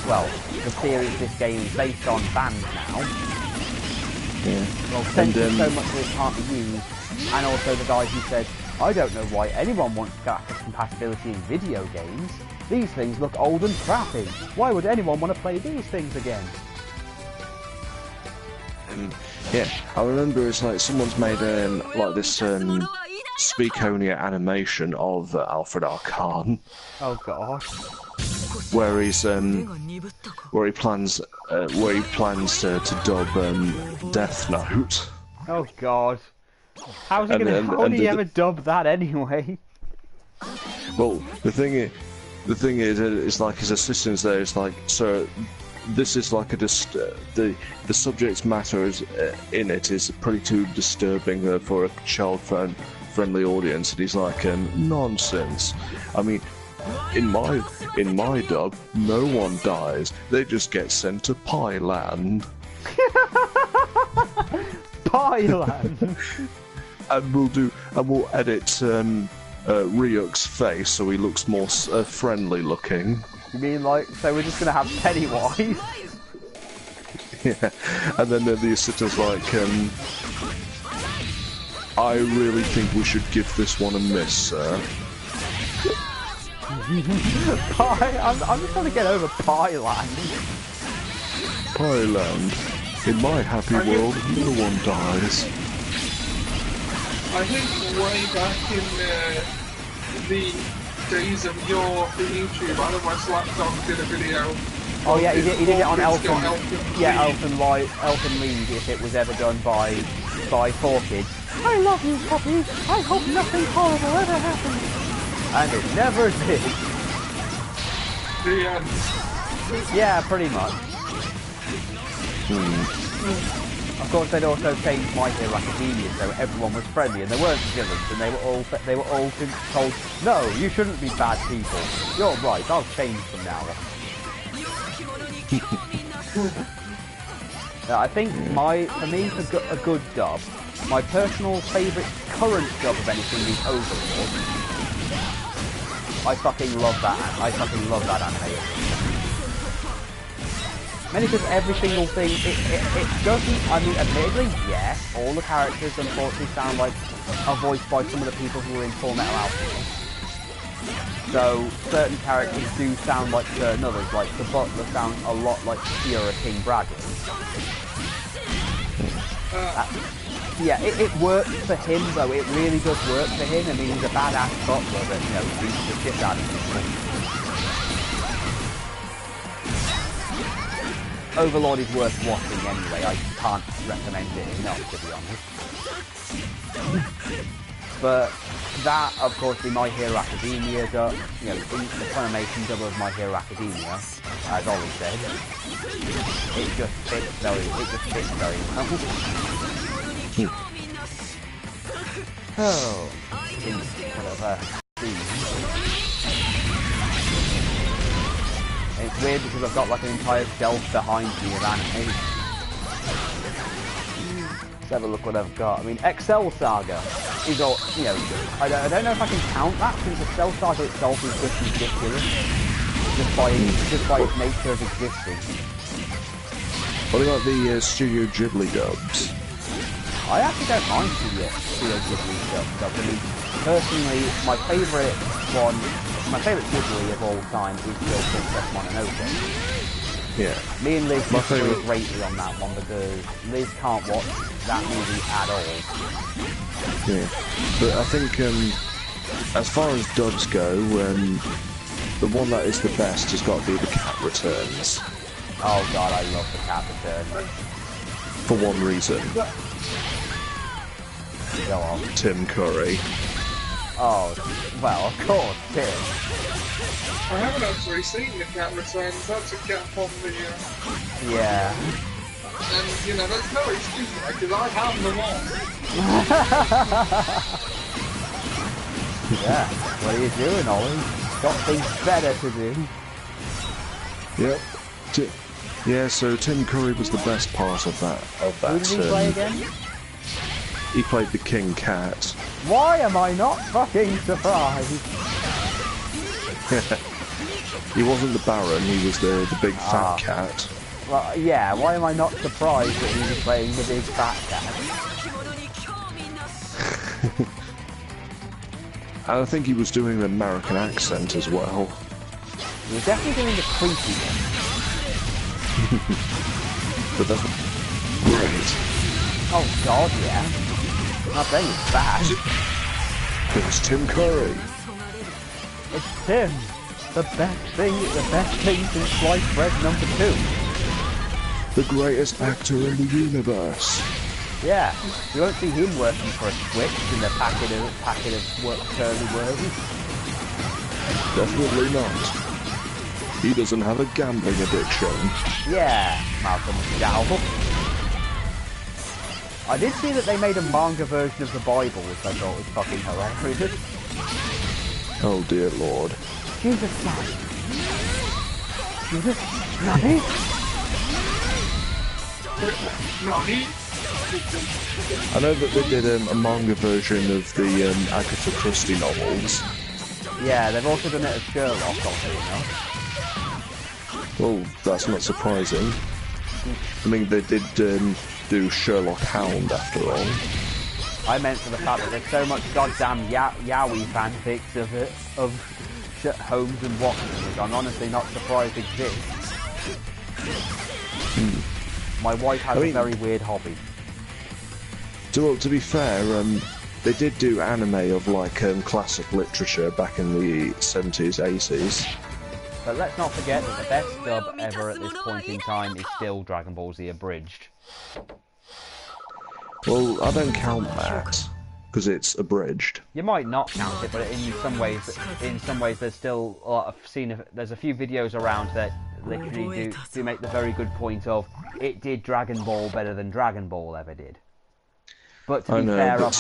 well, the series this game is based on banned now. Yeah. Well, censored so much that it can't be used. And also the guy who said, I don't know why anyone wants backwards compatibility in video games. These things look old and crappy. Why would anyone want to play these things again? Yeah, I remember it's like someone's made like this Speakonia animation of Alfred R. Kahn. Oh god. Where he's where he plans to dub Death Note. Oh god. How's he gonna? How would he ever dub that anyway? Well, the thing is, it's like his assistants there. It's like, so this is like the subject matter is in it is pretty too disturbing for a child-friendly audience, and he's like, nonsense. I mean, in my dub, no one dies. They just get sent to Pie Land. Pie Land. And we'll edit Ryuk's face so he looks more friendly looking. You mean like, so we're just gonna have Pennywise? Yeah, and then the assistant's like, I really think we should give this one a miss, sir. I'm just trying to get over Pie Land. Pie Land. In my happy world, no one dies. I think way back in the days of your YouTube, I know my Slapdog did a video. Oh yeah, he did it on Elfin. Yeah, Reed. Elfin Reed. If it was ever done by 4Kids. I love you, puppy. I hope nothing horrible ever happens. And it never did. The end. Yeah, pretty much. Of course, they'd also changed My Hero Academia so everyone was friendly and there weren't villains, and they were all told, no, you shouldn't be bad people. You're right, I'll change from now on. I think for me, a good dub, my personal favourite current dub of anything is Overlord. I fucking love that animation. Mainly because every single thing, it doesn't, I mean, admittedly, yes, all the characters unfortunately sound like are voiced by some of the people who were in Full Metal Alchemist. So, certain characters do sound like certain others, like the Butler sounds a lot like Fiora King Bradley. Yeah, it works for him though, it really does work for him. I mean, he's a badass butler that, you know, beats the shit out of people. Overlord is worth watching anyway, I can't recommend it enough, to be honest. But that, of course, the My Hero Academia dub, you know, the Funimation dub of My Hero Academia, as Ollie said, it just fits very well. Oh, it's weird because I've got like an entire shelf behind me of anime. Let's have a look what I've got. I mean, Excel Saga is all, you know, I don't know if I can count that since Excel Saga itself is just ridiculous. Just by its nature of existing. What about the Studio Ghibli dubs? I actually don't mind Studio Ghibli dubs. I mean, personally, my favourite Ghibli of all time is still Princess Mononoke. Yeah. Me and Liz disagree greatly on that one because Liz can't watch that movie at all. Yeah. But I think, as far as dubs go, the one that is the best has got to be the Cat Returns. Oh god, I love the Cat Returns. For one reason. Go on. Tim Curry. Oh, well, of course, Tim. I haven't actually seen the Cat Returns. That's a cat on the... Yeah. And, you know, there's no excuse there, because I have them all. Yeah, what are you doing, Ollie? Got things better to do. Yep. Yeah, so Tim Curry was the best part of that. Who did he play again? He played the King Cat. Why am I not fucking surprised? He wasn't the Baron, he was the big fat cat. Well, yeah, why am I not surprised that he was playing the big fat cat? And I think he was doing an American accent as well. He was definitely doing the creepy one. But that's great. Oh god, yeah. I'm not saying it's bad. It's Tim Curry. It's Tim. The best thing since sliced bread number 2. The greatest actor in the universe. Yeah, you won't see him working for a Switch in the packet of curly words. Definitely not. He doesn't have a gambling addiction. Yeah, Malcolm McDowell. I did see that they made a manga version of the Bible, which I thought was fucking hilarious. Oh dear lord. Jesus Christ. Jesus, Nani? Nani? I know that they did a manga version of the Agatha Christie novels. Yeah, they've also done it as Sherlock, obviously, you know? Well, that's not surprising. I mean, they did do Sherlock Hound after all. I meant for the fact that there's so much goddamn yaoi fanfics of Holmes and Watson, which I'm honestly not surprised exists. My wife has a very weird hobby. To be fair, they did do anime of like classic literature back in the 70s, 80s. But let's not forget that the best dub ever at this point in time is still Dragon Ball Z Abridged. Well, I don't count that because it's abridged. You might not count it, but in some ways, there's still a lot of there's a few videos around that literally do make the very good point of it did Dragon Ball better than Dragon Ball ever did. But to be fair, I've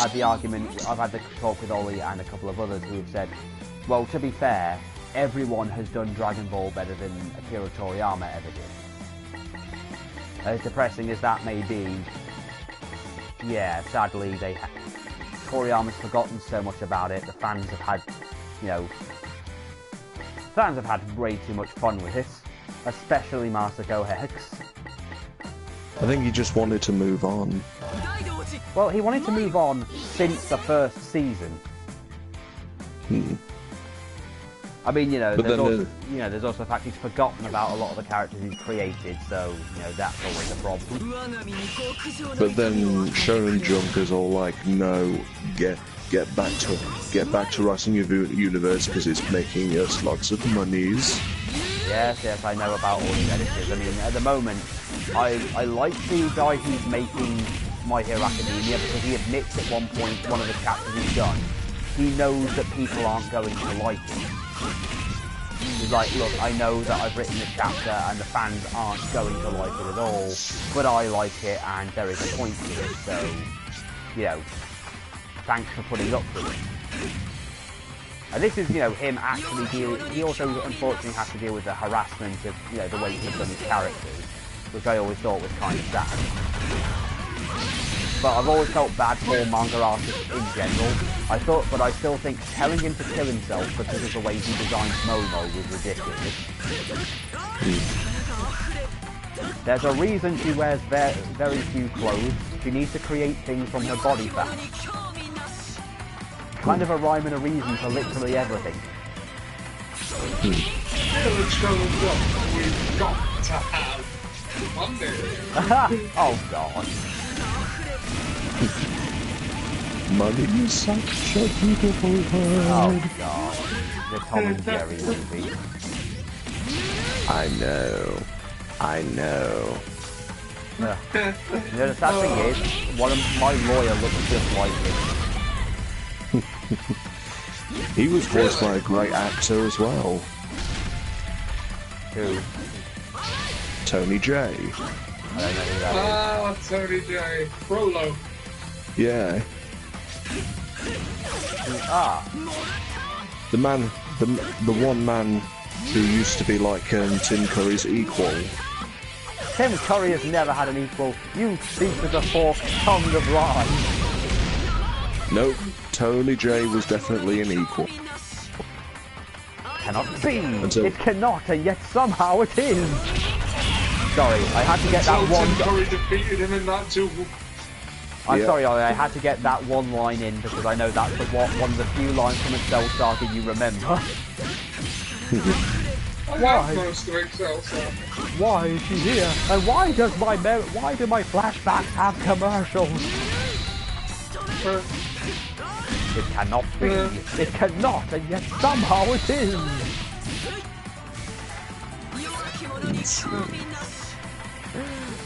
had the talk with Ollie and a couple of others who have said, well, to be fair, everyone has done Dragon Ball better than Akira Toriyama ever did. As depressing as that may be, yeah, sadly, Toriyama's forgotten so much about it. The fans have had way too much fun with it, especially Masako Hex. I think he just wanted to move on. Well, he wanted to move on since the first season. I mean, there's also the fact he's forgotten about a lot of the characters he's created, so, that's always a problem. But then Shonen Jump is all like, no, get back to writing your universe because it's making us lots of monies. Yes, I know about all these editors. I mean, at the moment, I like the guy who's making My Hero Academia because he admits at one point, one of the chapters he's done, he knows that people aren't going to like it. He's like, look, I know that I've written this chapter and the fans aren't going to like it at all, but I like it and there is a point to it, so, thanks for putting up with it. And this is, him actually dealing. He also, unfortunately, has to deal with the harassment of, the way he's done his characters, which I always thought was kind of sad. But I've always felt bad for manga artists in general. But I still think telling him to kill himself because of the way he designed Momo was ridiculous. There's a reason she wears very few clothes. She needs to create things from her body fat. Kind of a rhyme and a reason for literally everything. We've got to have Monday. Oh god. Money is such a beautiful word. Oh god. The Tom and Jerry movie. I know. I know. Yeah. You know, the sad thing is, my lawyer looks just like him. He was voiced by a great actor as well. Who? Tony J. I don't know who that Ah, Tony J. Frollo. Yeah. is. Ah, The man, the one man who used to be like Tim Curry's equal. Tim Curry has never had an equal. You speak with the forked tongue of lies. Nope, Tony J was definitely an equal. Cannot be. Until- It cannot, and yet somehow it is. Sorry, I had to get that Until one. Tim Curry defeated him in that duel. I'm Yeah. sorry, Ollie, I had to get that one line in because I know that's one of the few lines from Excel Saga you remember. I Why? have most of Excel Saga. Why is she here? And why do my flashbacks have commercials? It cannot be. It cannot, and yet somehow it is.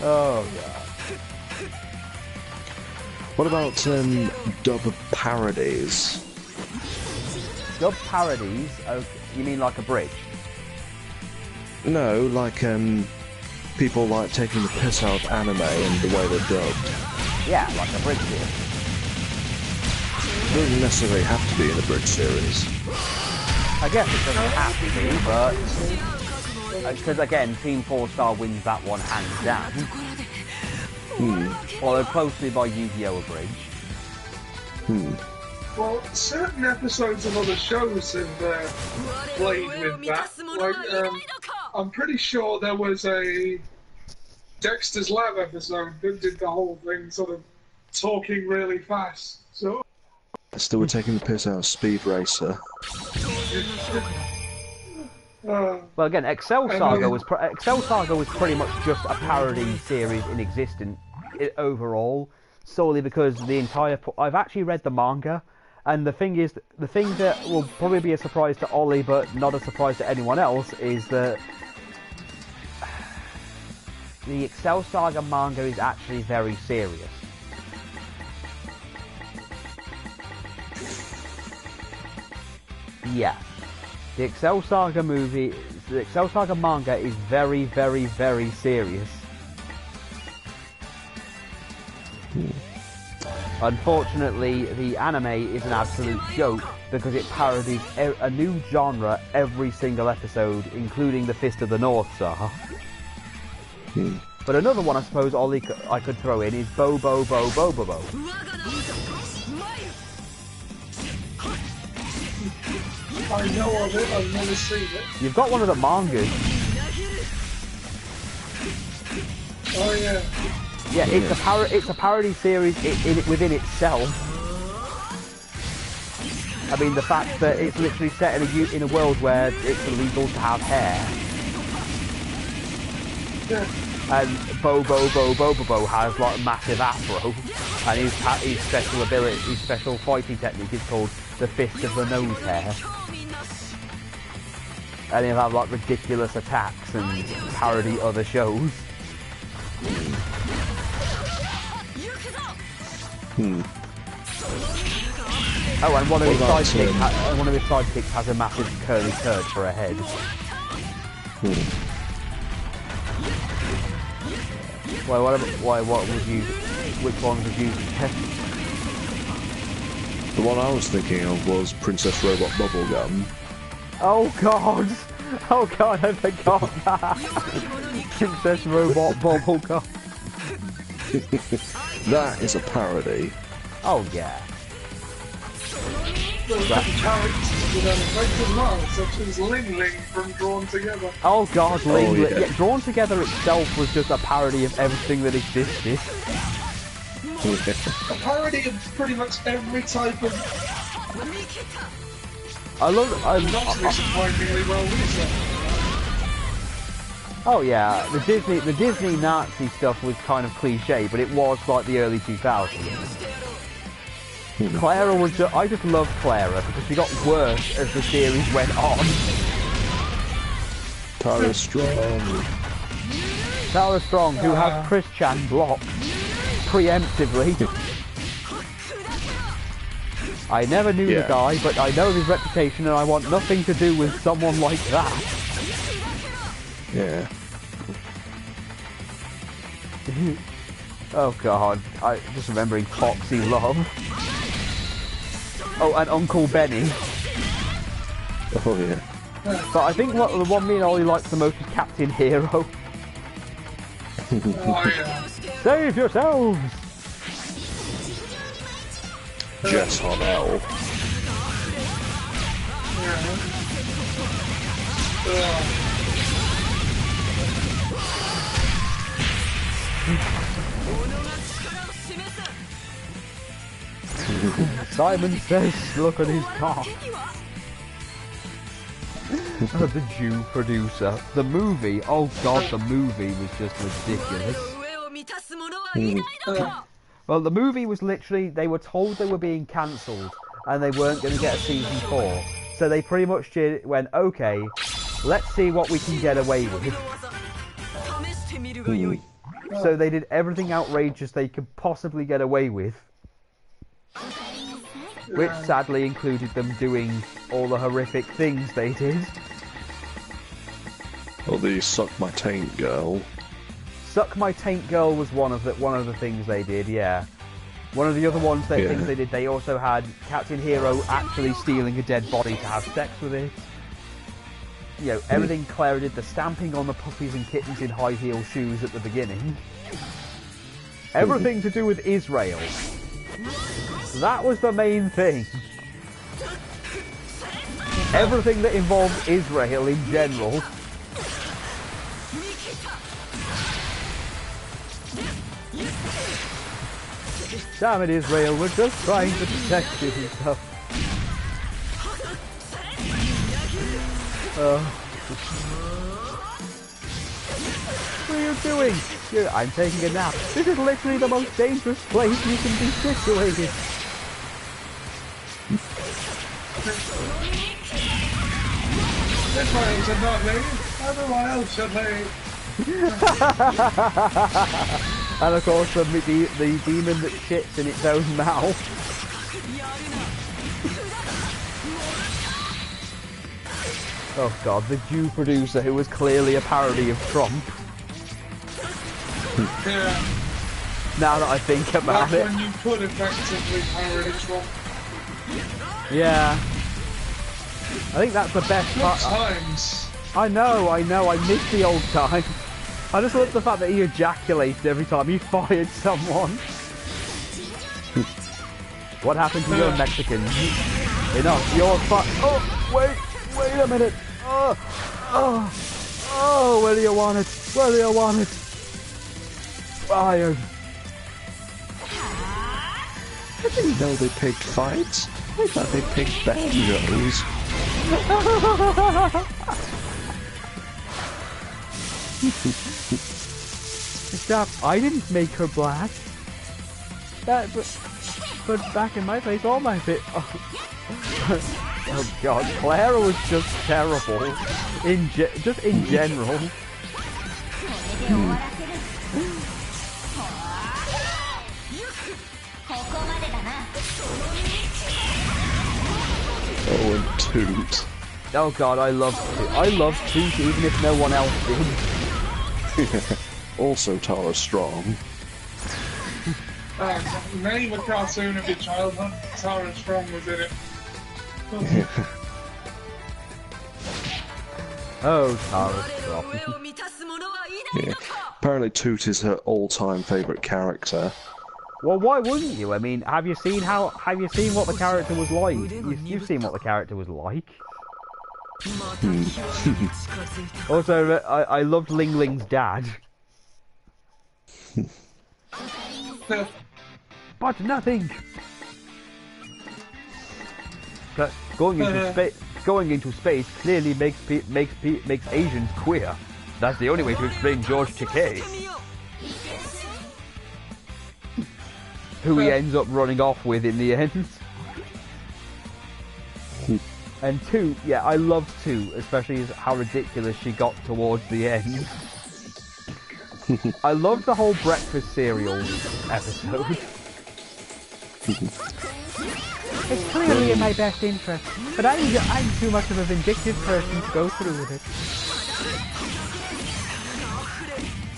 Oh god. What about dub parodies? Dub parodies? Oh, you mean like a bridge? No, like people like taking the piss out of anime and the way they're dubbed. Yeah, like a bridge here. It doesn't necessarily have to be in a bridge series. I guess it doesn't have to be, but because again, Team 4 Star wins that one hands down. Followed closely by Yu-Gi-Oh! Abridged. Well, certain episodes of other shows have played with that. Like, I'm pretty sure there was a Dexter's Lab episode that did the whole thing, sort of talking really fast. So. Still, we're taking the piss out of Speed Racer. Well, again, Excel Saga was pretty much just a parody series in existence overall, solely because the entire. I've actually read the manga, and the thing that will probably be a surprise to Ollie, but not a surprise to anyone else, is that the Excel Saga manga is actually very serious. Yeah. The Excel Saga manga is very, very, very serious. Unfortunately, the anime is an absolute joke because it parodies a new genre every single episode, including the Fist of the North Star. But another one I suppose I could throw in is Bo Bo Bo Bo Bo Bo. I know of it, I've never seen it. You've got one of the mangas. Oh yeah. Yeah, it's a parody series within itself. I mean, the fact that it's literally set in a world where it's illegal to have hair. Yeah. And Bo Bo Bo Bo Bo Bo has like a massive afro, and his special fighting technique is called the Fist of the Nose Hair. And he'll have like ridiculous attacks and parody other shows. Oh, and one of his sidekicks has a massive curly turd for a head. Well, which one would you test? The one I was thinking of was Princess Robot Bubblegum. Oh god! Oh god, I forgot that! Princess Robot Bubblegum. That is a parody. Oh yeah. There were characters with an effect as well, such as Ling Ling from Drawn Together. Oh god, Ling Ling. yeah. Yeah, Drawn Together itself was just a parody of everything that existed. A parody of pretty much every type of... Not disappointingly well researched. Oh yeah, the Disney Nazi stuff was kind of cliche, but it was like the early 2000s. Clara was I just loved Clara because she got worse as the series went on. Tara Strong. Tara Strong, who has Chris Chan blocked preemptively. I never knew the guy, but I know of his reputation and I want nothing to do with someone like that. Yeah. Oh god, I just remembering Foxy Love. Oh, and Uncle Benny. Oh yeah. But I think the one me and Ollie likes the most is Captain Hero. Oh, yeah. Save yourselves! Jess on L. Simon says, look at his car. The Jew producer. The movie, oh god, the movie was just ridiculous. Well, the movie was literally, they were told they were being cancelled and they weren't going to get a season 4. So they pretty much went, okay, let's see what we can get away with. So they did everything outrageous they could possibly get away with. Which sadly included them doing all the horrific things they did. Well, the Suck My Taint Girl. Suck My Taint Girl was one of the things they did, yeah. One of the other things they did, they also had Captain Hero actually stealing a dead body to have sex with it. You know, everything Clara did, the stamping on the puppies and kittens in high heel shoes at the beginning. Everything to do with Israel. That was the main thing. Everything that involved Israel in general. Damn it, Israel, we're just trying to protect you and stuff. What are you doing? I'm taking a nap. This is literally the most dangerous place you can be situated. Israel should not leave. Everyone else should leave. And of course the demon that shits in its own mouth. Oh god, the Jew producer who was clearly a parody of Trump. Yeah. Now that I think about That's it. when you could effectively parody Trump. Yeah. I think that's the best part. Times. I know, I miss the old time. I just love the fact that he ejaculated every time he fired someone. What happened to your Mexicans? Enough, you're oh, wait a minute. Oh, where do you want it? Where do you want it? Fired. I didn't know they picked fights. I thought they picked banjos. Stop! I didn't make her black. But back in my place, all my fit. Oh god, Clara was just terrible. Just in general. Oh, and Toot. Oh god, I love Toot even if no one else did. Also Tara Strong. Name a cartoon of your childhood. Tara Strong was in it. Oh, Tara Strong. Yeah. Apparently Toot is her all-time favourite character. Well, why wouldn't you? I mean, have you seen what the character was like? You've seen what the character was like. Also, I loved Ling Ling's dad. But nothing. But going into space clearly makes Asians queer. That's the only way to explain George Takei. Who he ends up running off with in the end. And 2, yeah, I loved 2, especially how ridiculous she got towards the end. I loved the whole breakfast cereal episode. It's clearly in my best interest, but I'm too much of a vindictive person to go through with it.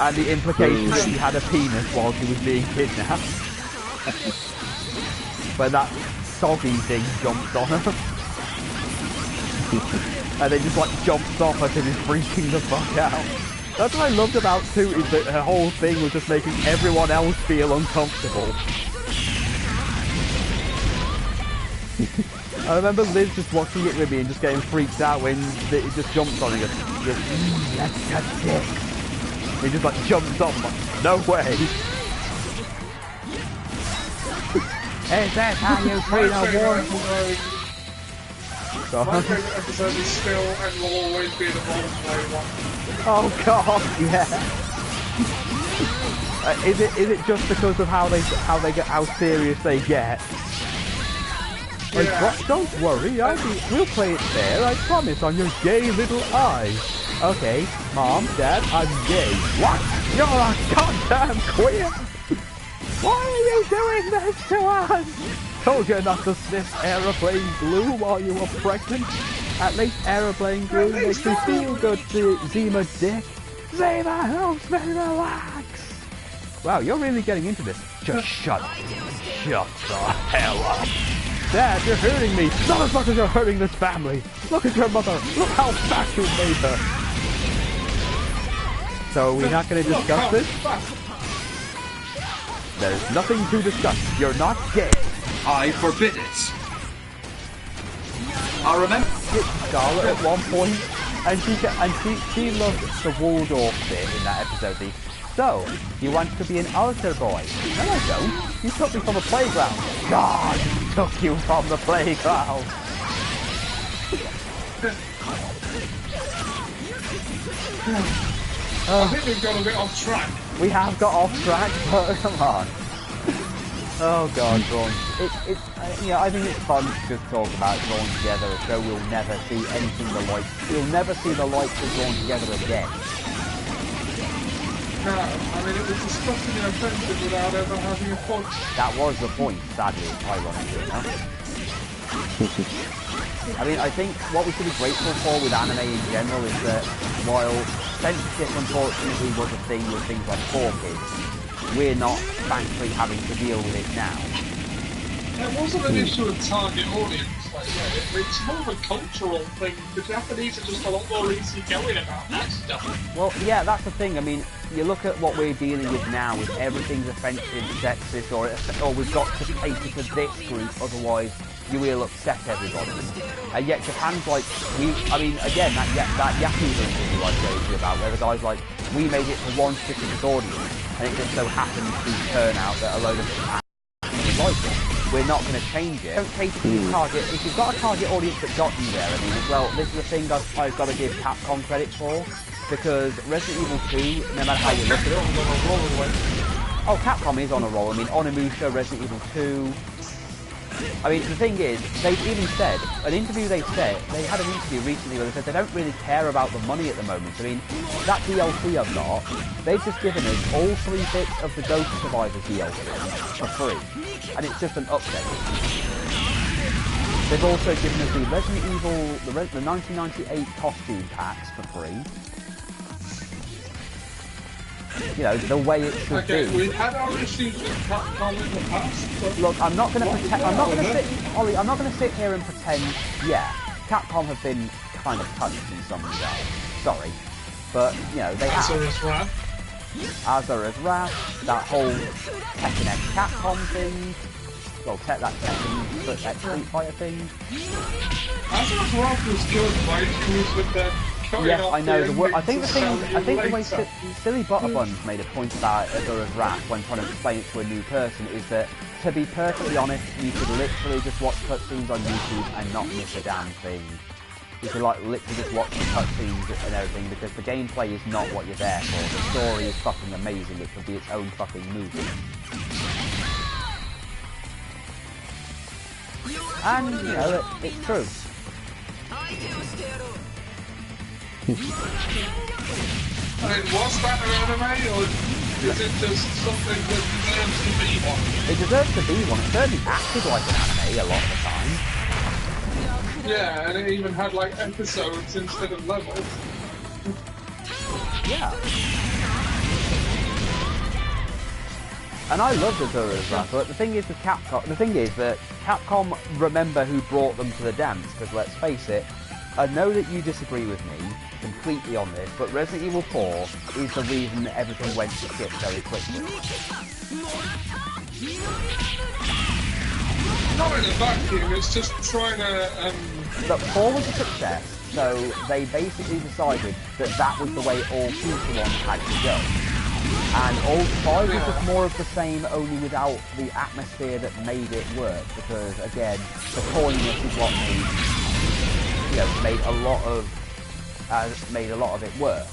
And the implication that she had a penis while she was being kidnapped. When that soggy thing jumped on her. And then just like jumps off as if it's freaking the fuck out. That's what I loved about 2, is that her whole thing was just making everyone else feel uncomfortable. I remember Liz just watching it with me and just getting freaked out when it just jumps on and goes, that's a dick. He just like jumps up, like, no way. Is that how you treat a war? My favourite episode is still and will always be the roleplay one. Oh god, yeah. Is it just because of how serious they get? Like, Yeah. don't worry, we'll play it fair, I promise, on your gay little eyes. Okay, Mom, Dad, I'm gay. What? You're a goddamn queer! Why are you doing this to us? Told you not to sniff aeroplane glue while you were pregnant. At least aeroplane glue makes me feel good, Zima dick. Zima helps me relax. Wow, you're really getting into this. Just shut up. Shut the hell up. Dad, you're hurting me. Not as much as you're hurting this family. Look at your mother. Look how fat you made her. So we're not going to discuss this? There's nothing to discuss. You're not gay. I forbid it. I remember Scarlet at one point, and she loved the Waldorf bit in that episode. So, you want to be an altar boy? No, I don't. You took me from the playground. God took you from the playground. I think we've got a bit off track. We have got off track, but come on. Oh god, Drawn. I think it's fun to just talk about Drawn Together, a show we'll never see anything the like. We'll never see the likes of Drawn Together again. No, I mean, it was disgusting and offensive without ever having a point. That was the point, sadly, ironically enough. I mean, I think what we should be grateful for with anime in general is that while censorship unfortunately was a thing with things like 4Kids, we're not, thankfully, having to deal with it now. It wasn't an issue of target audience, like that. It's more of a cultural thing. The Japanese are just a lot more easygoing about that stuff. Well, yeah, that's the thing. I mean, you look at what we're dealing with now, with everything's offensive, sexist, or we've got to cater to this group, otherwise you will upset everybody. And yet Japan's like, again, that Yakuza interview I showed you about, where the guy's like, we made it for one specific audience, and it just so happens to turn out that a load of people like it. We're not going to change it. Don't cater to your target. If you've got a target audience that got you there, I mean, well, this is the thing I've got to give Capcom credit for, because Resident Evil 2, no matter how you look at it, oh, Capcom is on a roll. I mean, Onimusha, Resident Evil 2. I mean, the thing is, they've even said, they had an interview recently where they said they don't really care about the money at the moment. I mean, that DLC I've got, they've just given us all 3 bits of the Ghost Survivors DLC for free. And it's just an update. They've also given us the Resident Evil, the 1998 costume packs for free. You know, the way it should be. Okay, we've had our issues with Capcom in the past. Look, I'm not going to sit here and pretend, yeah, Capcom have been kind of touched in some regard. Sorry. But, you know, they have. Azura's Wrath, that whole Tekken X Capcom thing, well, that Tekken X Street Fighter thing. Azura's Wrath was good, right? It was with the... Yes, I know. I think the way Silly Butterbuns made a point about Azura's Wrath when trying to explain it to a new person is that, to be perfectly honest, you could literally just watch cutscenes on YouTube and not miss a damn thing. You could like literally just watch the cutscenes and everything, because the gameplay is not what you're there for. The story is fucking amazing. It could be its own fucking movie. And, you know, it's true. I mean, was that an anime, or is it just something that deserves to be one? It deserves to be one. It certainly acted like an anime a lot of the time. Yeah, and it even had like episodes instead of levels. Yeah. And I love the Zoro's Wrath, but the thing is that Capcom remember who brought them to the dance, because let's face it, I know that you disagree with me completely on this, but Resident Evil 4 is the reason that everything went to shit very quickly. Not in a vacuum, it's just trying to... Look, 4 was a success, so they basically decided that that was the way all future ones had to go. And all 5 was just more of the same, only without the atmosphere that made it work, because again, the corniness is what made a lot of it work.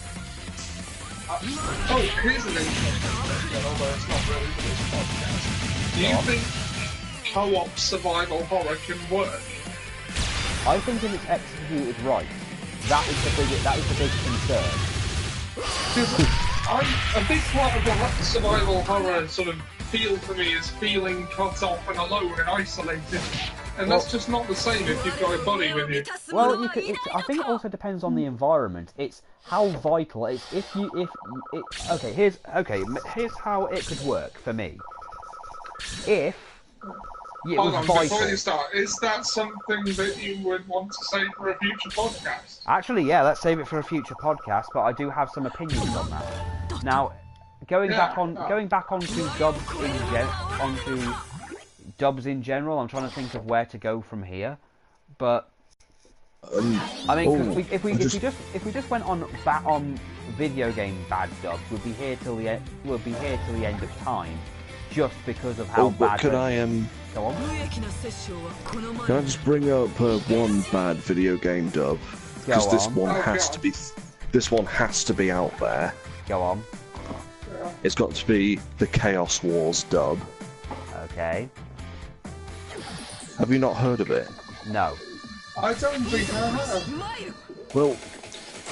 Here's an interesting question, although it's not really for this podcast. Do you think co-op survival horror can work? I think if it's executed right, that is the big concern. A big part of the survival horror sort of feel for me is feeling cut off and alone and isolated. And that's just not the same if you've got a buddy with you. Well, I think it also depends on the environment. It's how vital. Here's how it could work for me. If it was vital. Before you start, is that something that you would want to say for a future podcast? Actually, yeah, let's save it for a future podcast. But I do have some opinions on that. Now, going back onto dubs in general, I'm trying to think of where to go from here, but I mean, if we just went on video game bad dubs, we'll be here till the end of time, just because of how bad. Could I go on? Can I just bring up one bad video game dub? Because this one has to be out there. Go on. It's got to be the Chaos Wars dub. Okay. Have you not heard of it? No. I don't think I have. Well,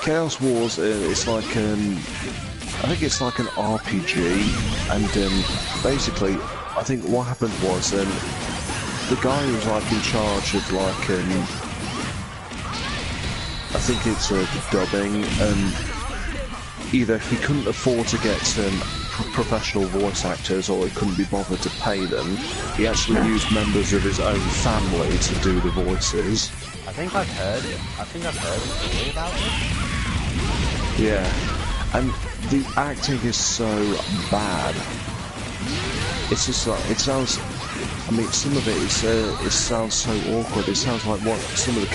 Chaos Wars, it's like I think it's like an RPG, and basically, I think what happened was the guy who was like in charge of like I think it's dubbing, either he couldn't afford to get professional voice actors, or he couldn't be bothered to pay them. He actually used members of his own family to do the voices. I think I've heard a story about it. Yeah, and the acting is so bad. It's just like, it sounds. I mean, some of it it sounds so awkward. It sounds like what some of the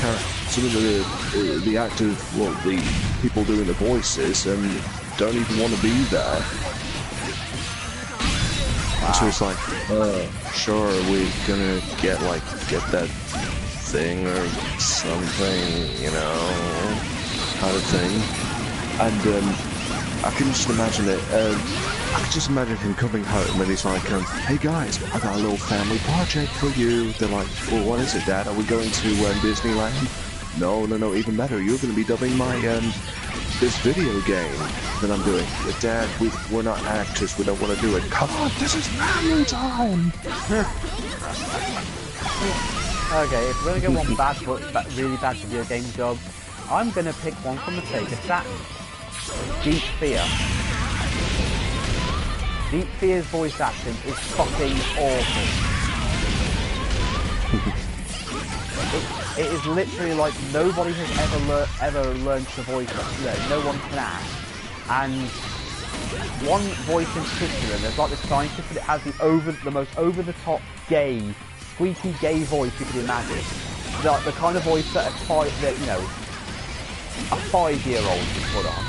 actors, the people doing the voices, don't even want to be there. Wow. So it's like, sure, we're gonna get that thing or something, kind of thing. And I can just imagine it. I can just imagine him coming home and he's like, hey guys, I got a little family project for you. They're like, well, what is it, Dad? Are we going to Disneyland? No, even better. You're going to be dubbing my this video game that I'm doing. But Dad, we're not actors. We don't want to do it. Come on, this is family time. Okay, if we're going to get one really bad video game dub, I'm going to pick one from the Sega Saturn. Deep Fear. Deep Fear's voice acting is fucking awful. It is literally like nobody has ever learned to voice it. No one can act. And one voice in particular, there's like this scientist, but it has the most over-the-top gay, squeaky gay voice you could imagine. The kind of voice that a 5-year-old could put on.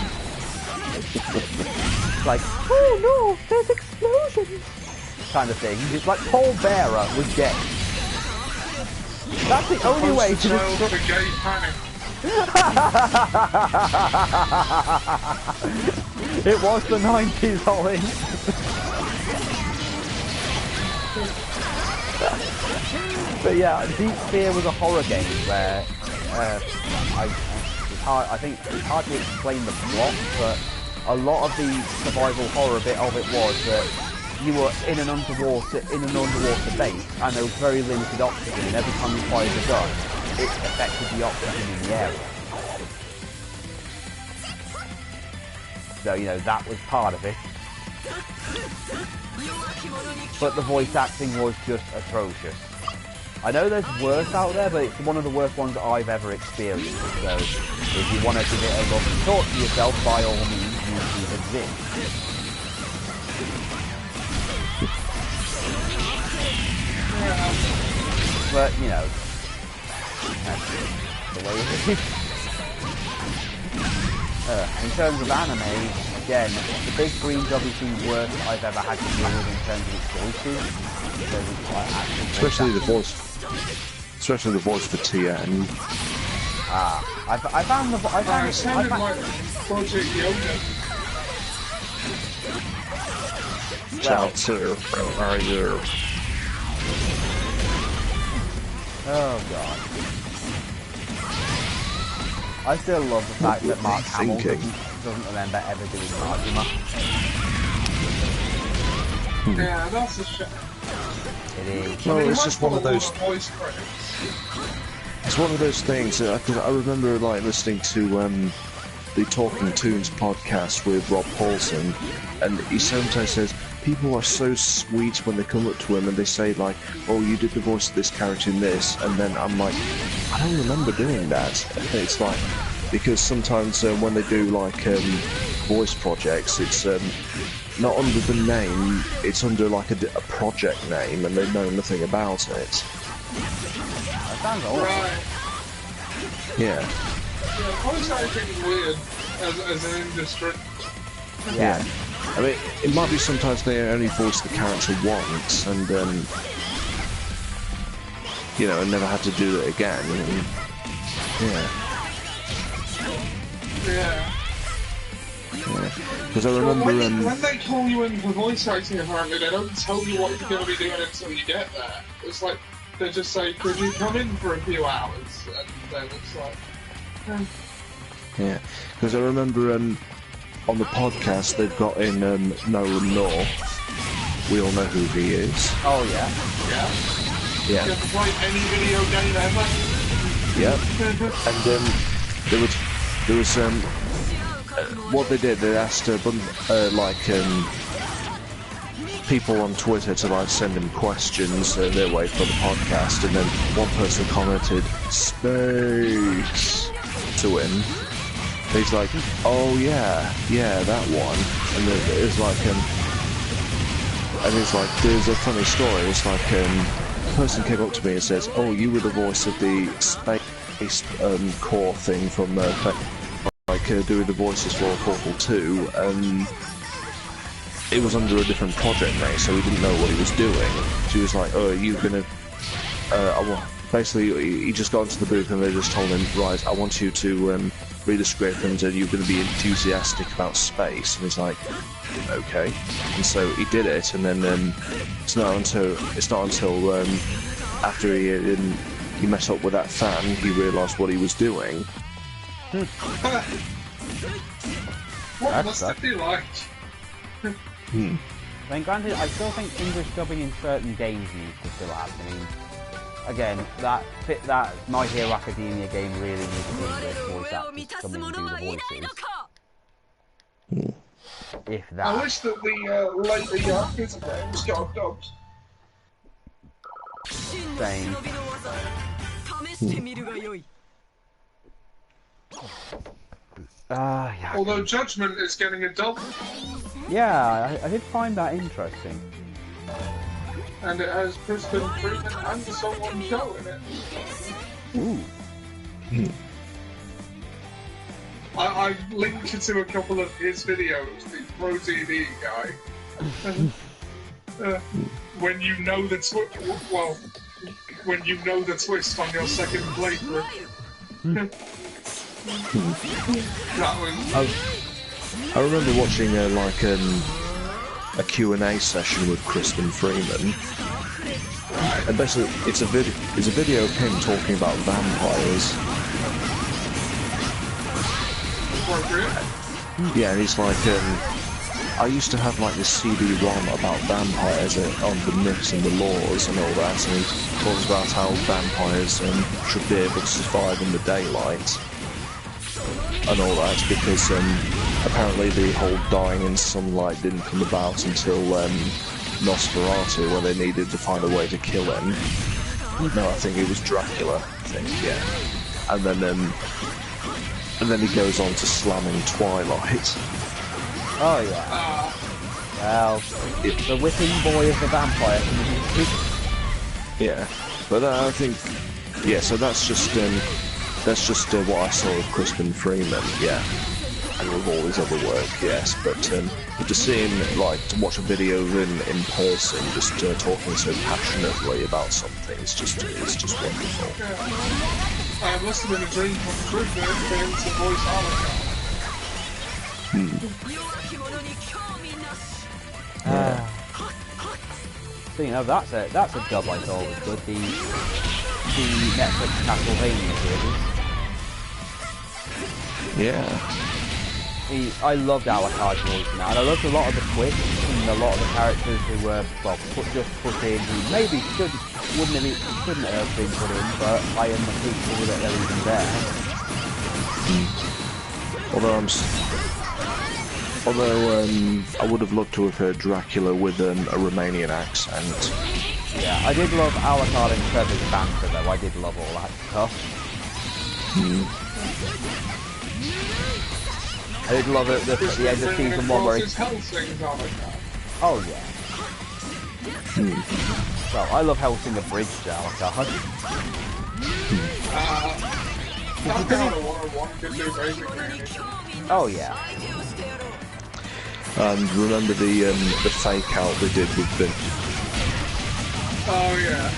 Like, oh no, there's explosions, kind of thing. It's like Paul Bearer was gay. That's the only way to describe gay panic. It was the 90s, Ollie. But yeah, Deep Fear was a horror game where I think it's hard to explain the plot, but a lot of the survival horror bit of it was that you were in an underwater base, and there was very limited oxygen, and every time you fired a gun, it affected the oxygen in the area. So, you know, that was part of it. But the voice acting was just atrocious. I know there's worse out there, but it's one of the worst ones that I've ever experienced. So, if you want to give it a look and talk to yourself, by all means, YouTube exists. But, you know, that's the way it is. In terms of anime, again, the big screen's obviously worst I've ever had to deal with in terms of its voices. Especially the voice for TN. It sounded like Project Yoga. Chancellor, are you? Oh god. I still love the fact that Mark Hamill doesn't remember ever doing Majima. Yeah, that's a shame. It is. No, it's just one of those. It's one of those things. Because I remember like listening to the Talking Toons podcast with Rob Paulson, and he sometimes says people are so sweet when they come up to him and they say like, "Oh, you did the voice of this character in this," and then I'm like, I don't remember doing that. It's like because sometimes when they do like voice projects, it's not under the name, it's under like a project name, and they know nothing about it. That sounds awesome. Right. Yeah. Yeah, voice acting is weird as an industry. Yeah. I mean, it might be sometimes they only voice the character once, and you know, and never had to do it again. And, yeah. Yeah. Because I remember when they call you in for voice acting, apparently they don't tell you what you're going to be doing until you get there. It's like they just say, "Could you come in for a few hours?" And then it's like, yeah. Because I remember on the podcast they've got in Nolan North. We all know who he is. Oh yeah. Yeah. You have to play any video game ever. Yeah. And there was what they did, they asked people on Twitter to like send him questions their way for the podcast, and then one person commented "space" to him. He's like, "Oh yeah, that one," and then it's like and it's like there's a funny story. It's like a person came up to me and says, "Oh, you were the voice of the space core thing from doing the voices for Portal 2, it was under a different project name, so he didn't know what he was doing." She was like, "Oh, are you gonna..." basically, he just got into the booth and they just told him, "Right, I want you to read the script and you're going to be enthusiastic about space." And he's like, "Okay." And so he did it, and then it's not until after he met up with that fan, he realised what he was doing. What must it be like? I mean, granted, I still think English dubbing in certain games needs to still happen. I mean, again, that My Hero Academia game really needs English voice actors to come in and do the voices. If that. I wish that the later Yakuza games got dubbed. Same. Yeah. Although Judgment is getting a dub. Yeah, I did find that interesting. And it has Crispin Freeman and someone Joe in it. Ooh. I linked it to a couple of his videos, the Pro TV guy. When you know the when you know the twist on your second playthrough. I remember watching a Q&A session with Crispin Freeman, and basically it's a video of him talking about vampires, appropriate. Yeah, and he's like, I used to have like this CD-ROM about vampires on the myths and the laws and all that, and he talks about how vampires should be able to survive in the daylight and all that, because apparently the whole dying in sunlight didn't come about until Nosferatu, when they needed to find a way to kill him. No, I think it was Dracula, I think, yeah. And then he goes on to slamming Twilight. Oh yeah. Well, the whipping boy of the vampire community. Yeah, but I think, yeah. So that's just what I saw of Crispin Freeman, yeah, and with all his other work, yes. But to see him, like, to watch a video of him in person, just talking so passionately about something, it's just wonderful. Yeah. It must have been a dream come true for him to voice Alucard. So you know, that's a dub I thought was good. The Netflix Castlevania series. Yeah. I loved Alucard's voice in that, and I loved a lot of the twists and a lot of the characters who were put in who maybe shouldn't have been put in, but I am appreciative that they're even there. Although I would have loved to have heard Dracula with a Romanian accent. Yeah, I did love Alucard and Trevor's banter though. I did love all that stuff. I did love it at the end of season 1 where he... Oh yeah. Well, I love Hellsinger Bridge to Alucard. Oh yeah. And remember the fake out they did with the... Oh yeah.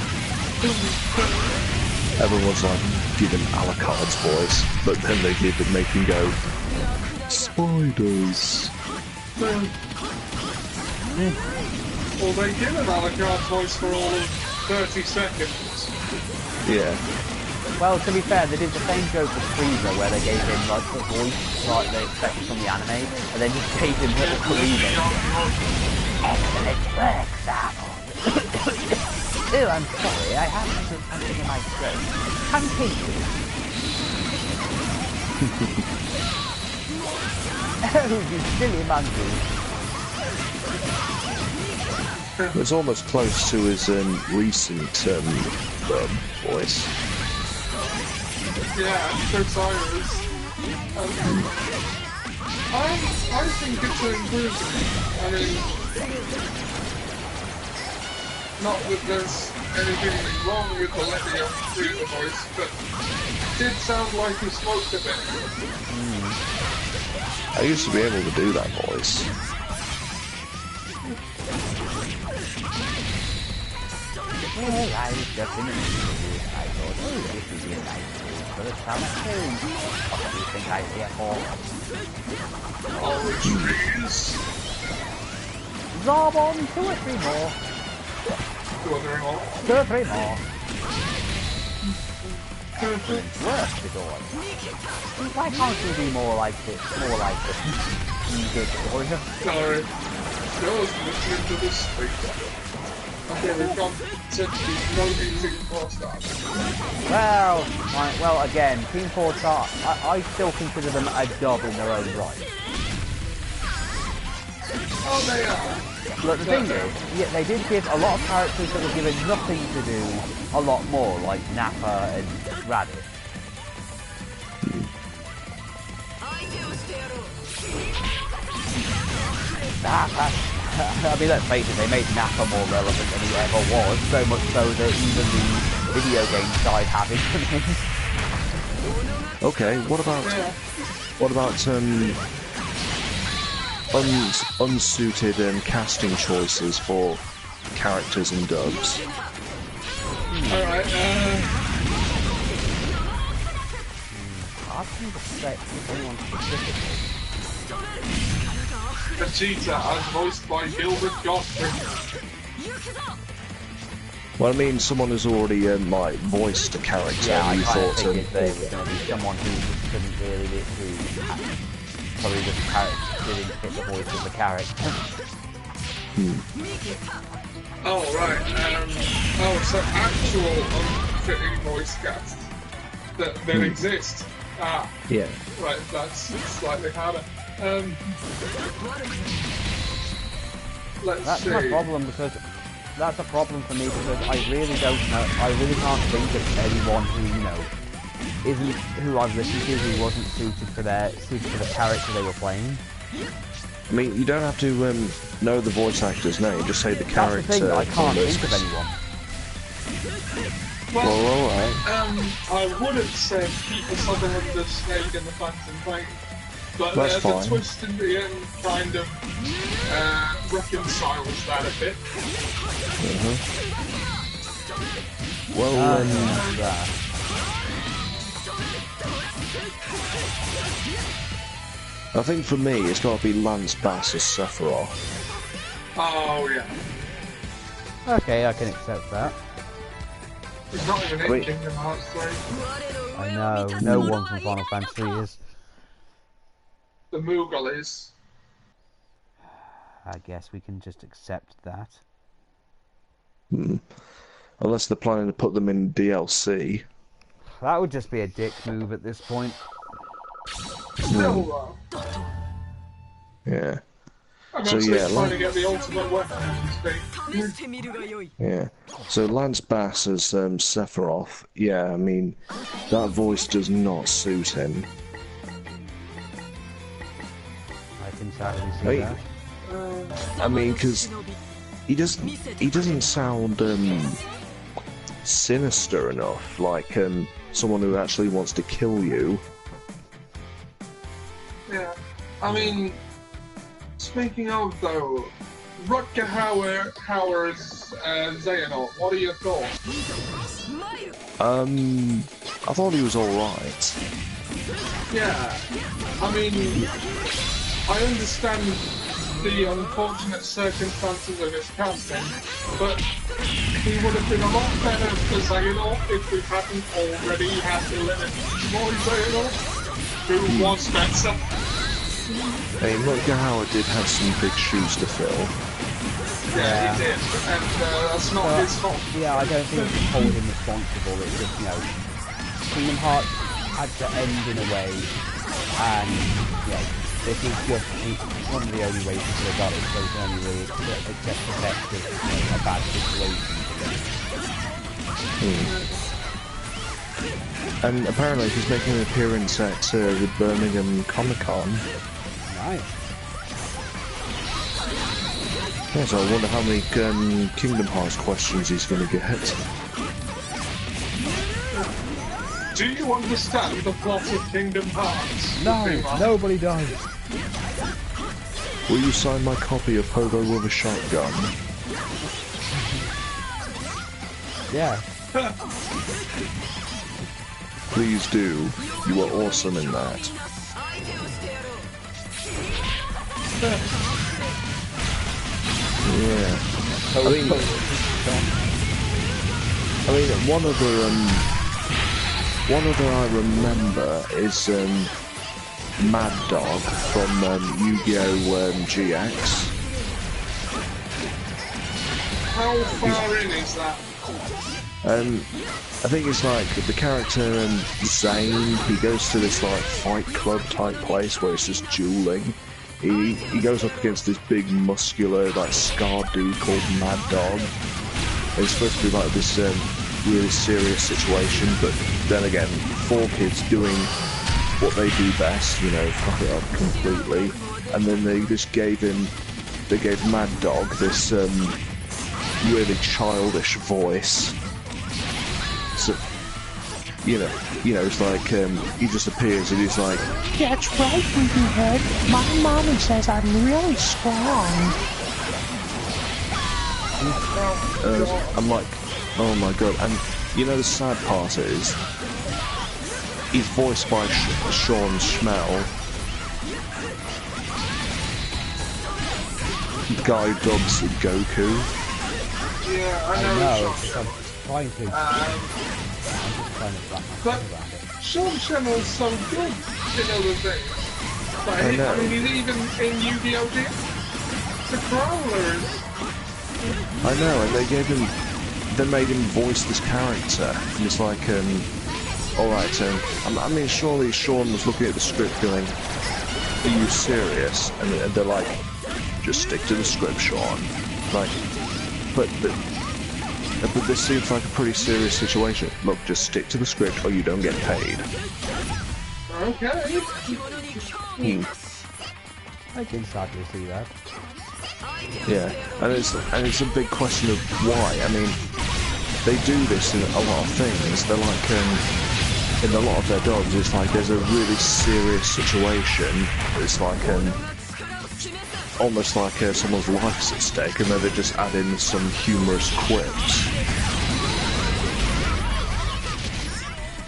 Everyone's like giving Alucard's voice, but then they did make him go, spiders. Well, they give an Alucard's voice for all of 30 seconds. Yeah. Well, to be fair, they did the same joke with Frieza, where they gave him like the voice like they expected from the anime, and then just gave him little Frieza. Excellent work, Sabo. Oh, I'm sorry, I have something in my throat. Continue. Oh, you silly monkey. It's almost close to his recent voice. Yeah, Chris Irons. I think it's an improvement. I mean, not that there's anything wrong with the Letty through the voice, but it did sound like he smoked a bit. I used to be able to do that voice. Well, I was just in an interview, and I thought, oh, this would be a nice place for the summer tune. What do you think I'd here for? Orange trees. Zarbon, 2 or 3 more. 2 or 3 more. 2 or 3 more. Worse, the door. Why can't you be more like this? More like this. You did, Georgia. Sorry. I was listening to this speech. Okay, we've got to no eating Four-Stars. Well, again, Team 4-Star, I still consider them a dub in their own right. Oh, they are. Look, the thing is, yeah, they did give a lot of characters that were given nothing to do a lot more, like Nappa and Raditz. I mean, let's face it, they made Nappa more relevant than he ever was, so much so that even the video game side having him in. Okay, what about unsuited casting choices for characters and dubs? Alright, I think anyone specifically. Vegeta, as voiced by Gilbert Gottfried. Well, I mean, someone who's already like voiced a character. Yeah, I you kind of thought figured there was going to be someone who just couldn't really do probably just didn't fit the voice of the character. Oh, right. So actual unfitting voice casts that exist. Ah, Yeah. right, that's slightly harder. Let's That's see. my problem because that's a problem for me because I really don't know. I really can't think of anyone who who I've listened to who wasn't suited for the character they were playing. I mean, you don't have to know the voice actor's name. Just say the character. That's the thing. I can't on think of anyone. Well, alright. I would have said Kiefer Sutherland as Snake in the Phantom Pain, but That's the fine. twist in the end kind of reconciles that a bit. Well, That. I think for me, it's got to be Lance Bass as Sephiroth. Oh, yeah. Okay, I can accept that. He's not even in Wait. Kingdom Hearts 3. I know. No one from Final Fantasy is. The Moogle is. I guess we can just accept that. Unless they're planning to put them in DLC. That would just be a dick move at this point. Still, though. Yeah. I'm So, actually yeah, trying to get the ultimate weapon as we speak. Yeah. So Lance Bass as Sephiroth, yeah, I mean, that voice does not suit him. I can sadly see Hey. that. I mean, because he doesn't sound sinister enough, like someone who actually wants to kill you. Yeah. I mean, speaking of, though, Rutger Hauer as Xehanort, what are your thoughts? I thought he was alright. Yeah. I mean, I understand the unfortunate circumstances of his casting, but he would have been a lot better for Xehanort if we hadn't already had the limit boy Xehanort, who was better. Hey, Rutger Hauer did have some big shoes to fill. Yeah, he did, and that's not his fault. Yeah, I don't think we can hold him responsible. It's just, Kingdom Hearts had to end in a way, and, this is just one of the only ways we could have got it, so we can only really accept the best of a bad situation. And apparently he's making an appearance at the Birmingham Comic-Con. Nice. Yeah, so I wonder how many Kingdom Hearts questions he's going to get. Do you understand the plot of Kingdom Hearts? No, nobody does. Will you sign my copy of Hobo with a Shotgun? Yeah. Please do. You are awesome in that. Yeah. I mean, one other I remember is Mad Dog from Yu-Gi-Oh! GX. How far in is that? I think it's like the character Zane, he goes to this like fight club type place where it's just dueling. He goes up against this big muscular like scar dude called Mad Dog. It's supposed to be like this really serious situation, but then again, 4 kids doing what they do best, fuck it up completely. And then they gave Mad Dog this really childish voice. So, it's like he just appears and he's like, That's right, Rubyhead. My mommy says I'm really strong. I'm like, oh my god. And the sad part is, he's voiced by Sean Schmell, the guy who dubs Goku. Yeah, I I know. know, I'm trying to. I'm just trying to wrap my But head around it. Sean Schemmel's so good in other things. Like, I know. I mean, he's even in Yu-Gi-Oh! The Growler is... I know, and they made him voice this character, and it's like, alright, I mean, surely Sean was looking at the script going, are you serious? And they're like, just stick to the script, Sean. Like, but this seems like a pretty serious situation. Look, just stick to the script or you don't get paid. Okay. I can sadly see that. Yeah, and it's a big question of why. I mean, they do this in a lot of things. They're like, in a lot of their dubs, it's like there's a really serious situation. It's like, almost like someone's life's at stake, and then they just add in some humorous quips.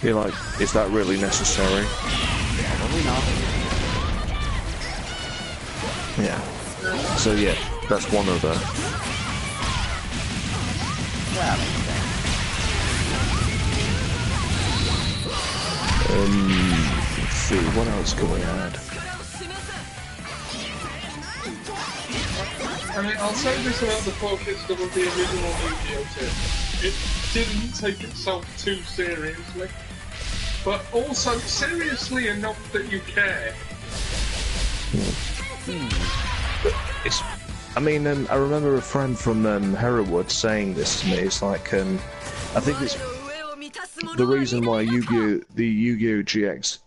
You're like, is that really necessary? Probably not. Yeah. So yeah, that's one of the... Yeah, makes sense. let's see, what else can we add? I mean, I'll say this about the focus of the original Yu-Gi-Oh! Tip. It didn't take itself too seriously, but also seriously enough that you care. It's... I mean, I remember a friend from Hereward saying this to me. It's like, I think it's the reason why the Yu-Gi-Oh! GX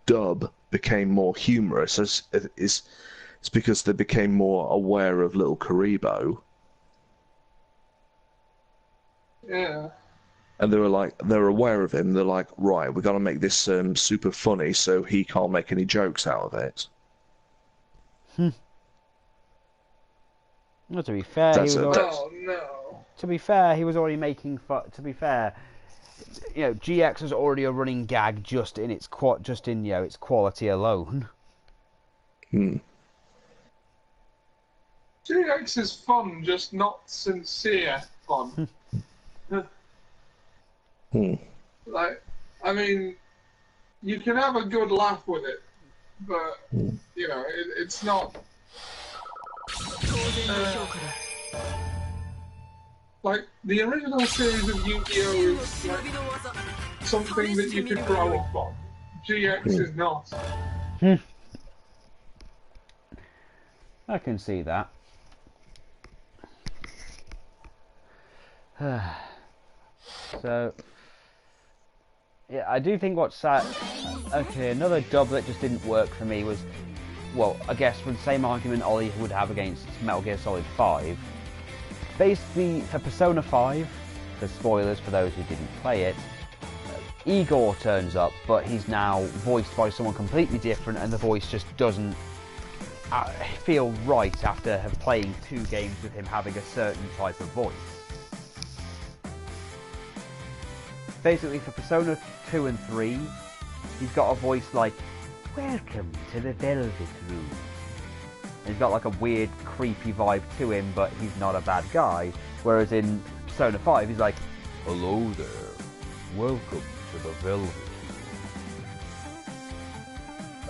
dub became more humorous is because they became more aware of little Karibo. Yeah. And they're aware of him. They're like, right, we got to make this super funny so he can't make any jokes out of it. Well, to be fair, To be fair, he was already making fun. To be fair, you know, GX was already a running gag just in its its quality alone. GX is fun, just not sincere fun. Like, I mean, you can have a good laugh with it, but you know, it's not. Like, the original series of Yu-Gi-Oh! Is like something that you could grow up on. GX is not. I can see that. So, yeah, I do think what's sad. Okay, another dub that just didn't work for me was, well, I guess for the same argument Ollie would have against Metal Gear Solid 5. Basically, for Persona 5, for spoilers for those who didn't play it, Igor turns up, but he's now voiced by someone completely different, and the voice just doesn't feel right after playing 2 games with him having a certain type of voice. Basically, for Persona 2 and 3, he's got a voice like, "Welcome to the Velvet Room." And he's got like a weird, creepy vibe to him, but he's not a bad guy. Whereas in Persona 5, he's like, "Hello there, welcome to the Velvet Room."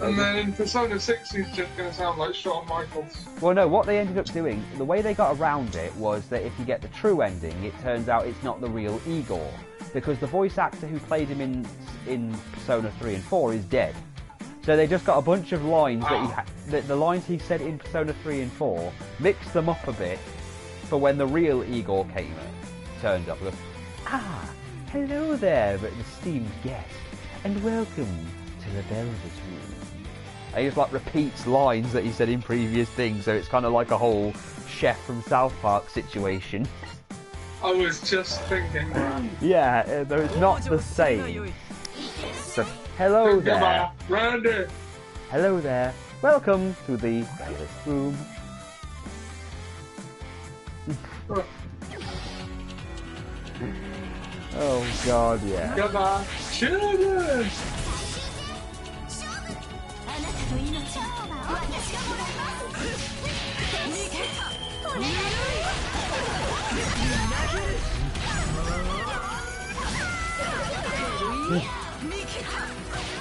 And then in Persona 6, he's just going to sound like Shawn Michaels. Well, no, what they ended up doing, the way they got around it was that if you get the true ending, it turns out it's not the real Igor. Because the voice actor who played him in Persona 3 and 4 is dead. So they just got a bunch of lines that the lines he said in Persona 3 and 4, mixed them up a bit for when the real Igor turned up. He goes, hello there, esteemed guest, and welcome to the Velvet Room. And he just like repeats lines that he said in previous things, so it's kind of like a whole Chef from South Park situation. I was just thinking that. Yeah, though it's not the same. So, hello there. Randy. Hello there. Welcome to the Velvet Room. Oh God, yeah. Goodbye, children.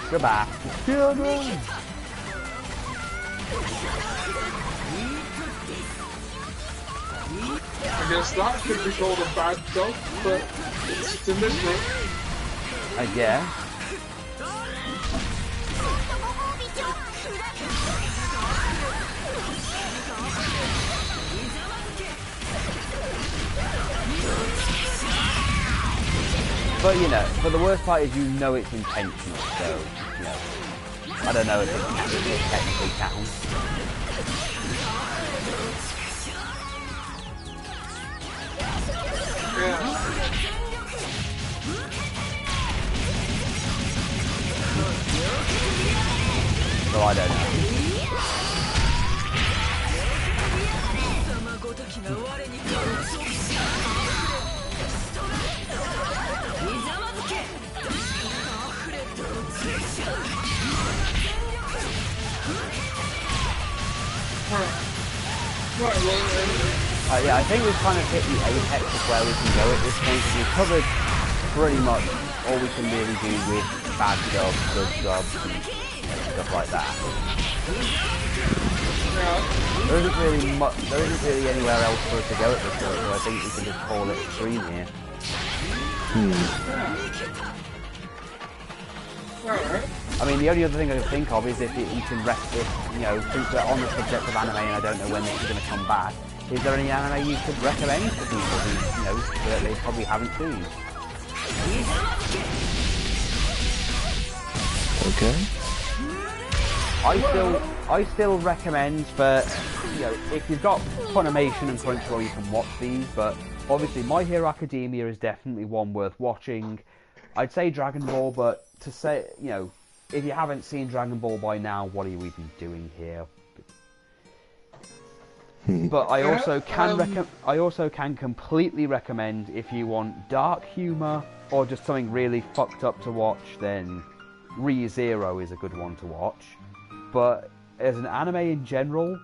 Goodbye. Children. I guess that could be called a bad dog, but it's deliberate. I guess. But you know, but the worst part is you know it's intentional, so, you know, I don't know if it technically counts. Yeah. So I don't know. Yeah, I think we've kind of hit the apex of where we can go at this point. We've covered pretty much all we can really do with bad jobs, good jobs, and stuff like that. There isn't really anywhere else for us to go at this point, so I think we can just call it a stream here. I mean, the only other thing I can think of is if you can you know, since we're on the subject of anime and I don't know when this is going to come back, is there any anime you could recommend to people who, you know, that they probably haven't seen? Okay. I still recommend for, you know, if you've got Funimation and Crunchyroll, you can watch these, but obviously My Hero Academia is definitely one worth watching. I'd say Dragon Ball, but to say, you know, if you haven't seen Dragon Ball by now, what are you even doing here? But I also can completely recommend, if you want dark humour or just something really fucked up to watch, then Re:Zero is a good one to watch. But as an anime in general,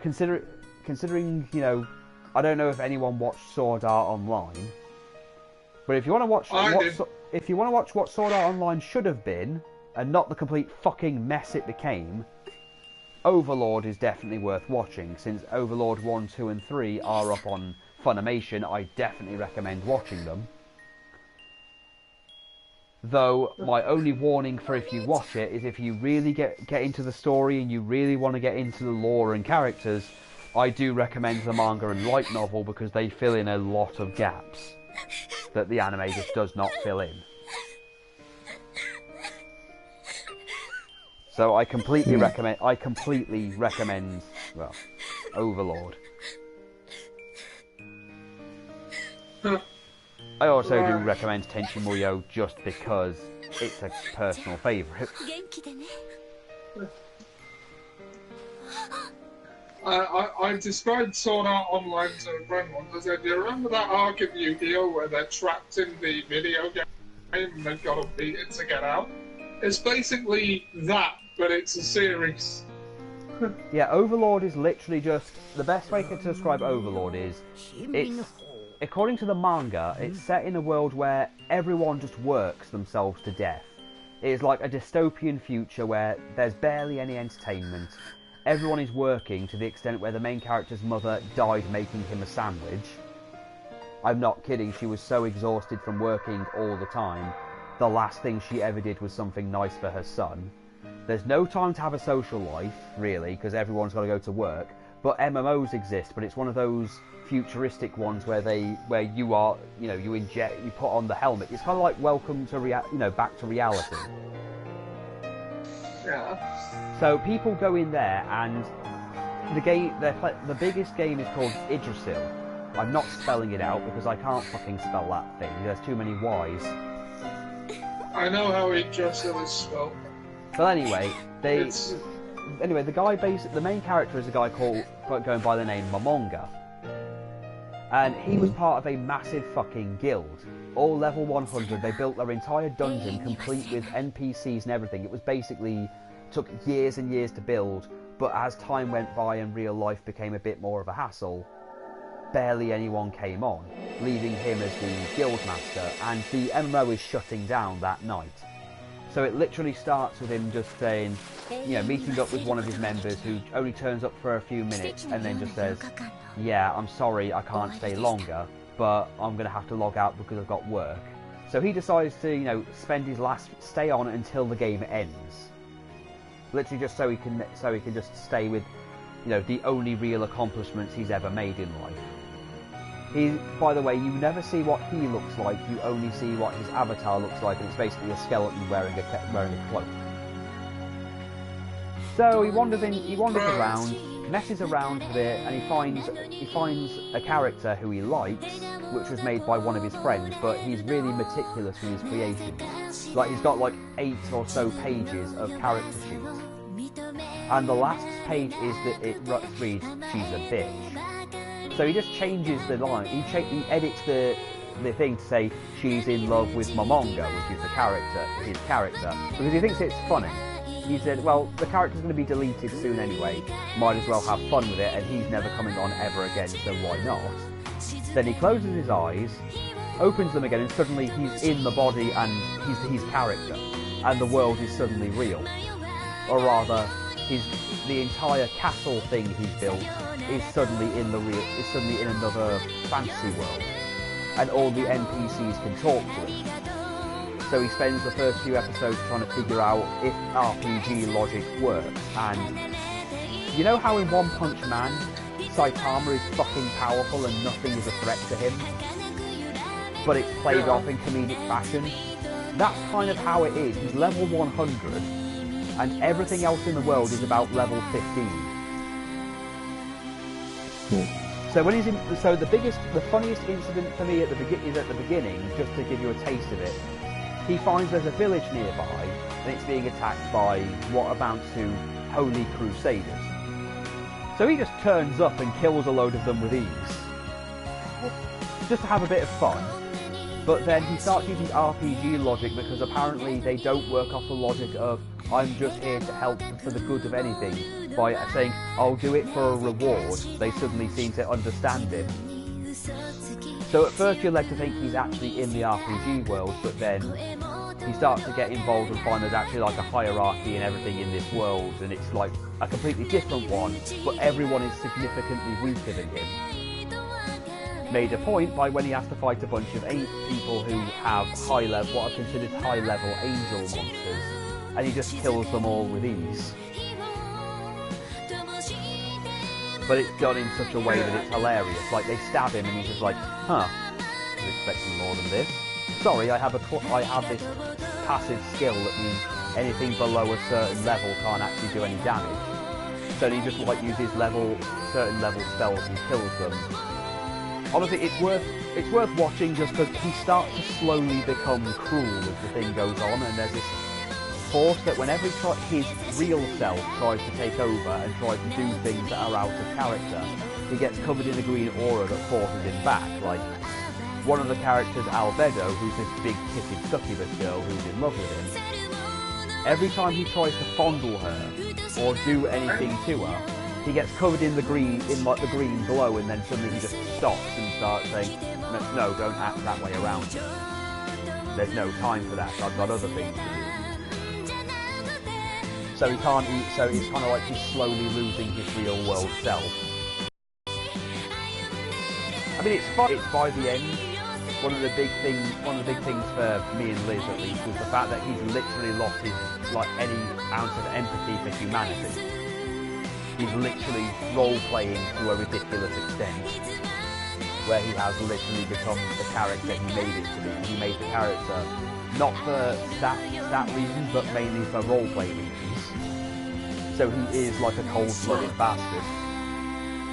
considering, you know, I don't know if anyone watched Sword Art Online, but if you want to watch what Sword Art Online should have been and not the complete fucking mess it became, Overlord is definitely worth watching. Since Overlord 1, 2 and 3 are up on Funimation, I definitely recommend watching them. Though, my only warning for if you watch it is if you really get into the story and you really want to get into the lore and characters, I do recommend the manga and light novel because they fill in a lot of gaps that the anime just does not fill in. So I completely recommend, well, Overlord. I also do recommend Tenchi Muyo just because it's a personal favourite. I described Sword Art Online to a friend once. I said, do you remember that arc in Yu-Gi-Oh! Where they're trapped in the video game and they've got to beat it to get out? It's basically that, but it's a series. Yeah, Overlord is literally just... The best way to describe Overlord is... It's... According to the manga, it's set in a world where everyone just works themselves to death. It is like a dystopian future where there's barely any entertainment. Everyone is working to the extent where the main character's mother died making him a sandwich. I'm not kidding, she was so exhausted from working all the time. The last thing she ever did was something nice for her son. There's no time to have a social life, really, because everyone's got to go to work. But MMOs exist, but it's one of those futuristic ones where you are, you know, you put on the helmet. It's kind of like Welcome to back to reality. Yeah. So people go in there, and the biggest game is called Yggdrasil. I'm not spelling it out because I can't fucking spell that thing. There's too many Y's. I know how Yggdrasil is spelled. But anyway, the main character is a guy going by the name Momonga. And he was part of a massive fucking guild. All level 100, they built their entire dungeon complete with NPCs and everything. It was basically, took years and years to build, but as time went by and real life became a bit more of a hassle, barely anyone came on, leaving him as the guild master, and the MMO is shutting down that night. So it literally starts with him just saying, you know, meeting up with one of his members who only turns up for a few minutes and then just says, yeah, I'm sorry, I can't stay longer, but I'm going to have to log out because I've got work. So he decides to, you know, spend his last, stay on until the game ends. Literally just so he can just stay with, you know, the only real accomplishments he's ever made in life. By the way, you never see what he looks like, you only see what his avatar looks like, and it's basically a skeleton wearing a cloak. So he wanders around, messes around with it, and he finds a character who he likes, which was made by one of his friends, but he's really meticulous with his creations. Like, he's got like 8 or so pages of character sheets. And the last page is that it reads, "She's a bitch." So he just changes the line. He edits the thing to say, "She's in love with Momonga," which is his character, because he thinks it's funny. He said, well, the character's going to be deleted soon anyway, might as well have fun with it, and he's never coming on ever again, so why not? Then he closes his eyes, opens them again, and suddenly he's in the body and he's his character, and the world is suddenly real. Or rather, the entire castle thing he's built is suddenly in another fantasy world, and all the NPCs can talk to him. So he spends the first few episodes trying to figure out if RPG logic works, and you know how in One Punch Man, Saitama is fucking powerful and nothing is a threat to him, but it's played off in comedic fashion? That's kind of how it is. He's level 100, and everything else in the world is about level 15. So when the funniest incident for me is at the beginning, just to give you a taste of it. He finds there's a village nearby, and it's being attacked by what amounts to holy crusaders. So he just turns up and kills a load of them with ease, just to have a bit of fun. But then he starts using RPG logic, because apparently they don't work off the logic of, I'm just here to help for the good of anything, by saying, I'll do it for a reward. They suddenly seem to understand him. So at first you're led to think he's actually in the RPG world, but then he starts to get involved and find there's actually like a hierarchy and everything in this world, and it's like a completely different one, but everyone is significantly weaker than him. Made a point by when he has to fight a bunch of people who have what are considered high-level angel monsters, and he just kills them all with ease. But it's done in such a way that it's hilarious. Like, they stab him and he's just like, huh, I was expecting more than this. Sorry, I have this passive skill that means anything below a certain level can't actually do any damage. So he just like uses certain level spells and kills them. Honestly, it's worth watching just because he starts to slowly become cruel as the thing goes on, and there's this force that whenever his real self tries to take over and tries to do things that are out of character, he gets covered in a green aura that forces him back. Like, one of the characters, Albedo, who's this big titted succubus girl who's in love with him, every time he tries to fondle her or do anything to her, he gets covered in the green glow, and then suddenly he just stops and starts saying, no, don't act that way around her. There's no time for that, I've got other things to do. So he can't eat, so it's kind of like he's slowly losing his real world self. I mean, it's by the end. One of the big things for me and Liz at least was the fact that he's literally lost any ounce of empathy for humanity. He's literally role-playing to a ridiculous extent, where he has literally become the character he made it to be. He made the character not for stat reasons, but mainly for role-play reasons. So he is like a cold-blooded bastard,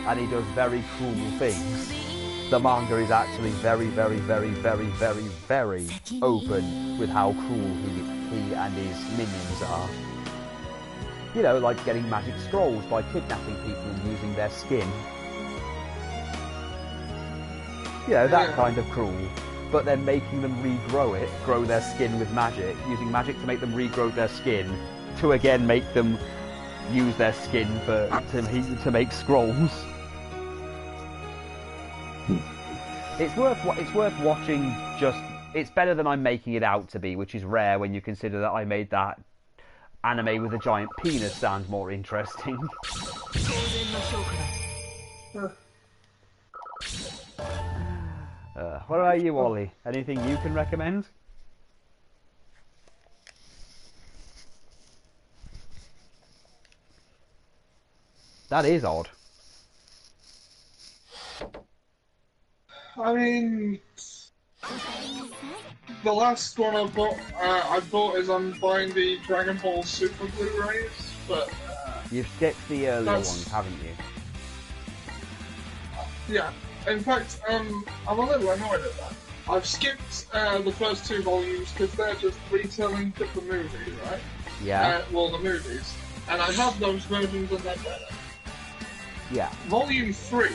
and he does very cruel things. The manga is actually very, very, very, very, very, very open with how cruel he and his minions are. You know, like getting magic scrolls by kidnapping people and using their skin. You know, that kind of cruel. But then making them grow their skin with magic, using magic to make them regrow their skin, to again make them use their skin to make scrolls. It's worth watching just it's better than I'm making it out to be, which is rare when you consider that I made that anime with a giant penis sound more interesting. What about you, Ollie? Anything you can recommend? That is odd. I mean, the last one I bought is I'm buying the Dragon Ball Super Blu-rays, but You've skipped the earlier ones, haven't you? yeah. In fact, I'm a little annoyed at that. I've skipped the first 2 volumes because they're just retelling different movies, right? Yeah. Well, the movies, and I have those versions and they're better. Yeah. Volume 3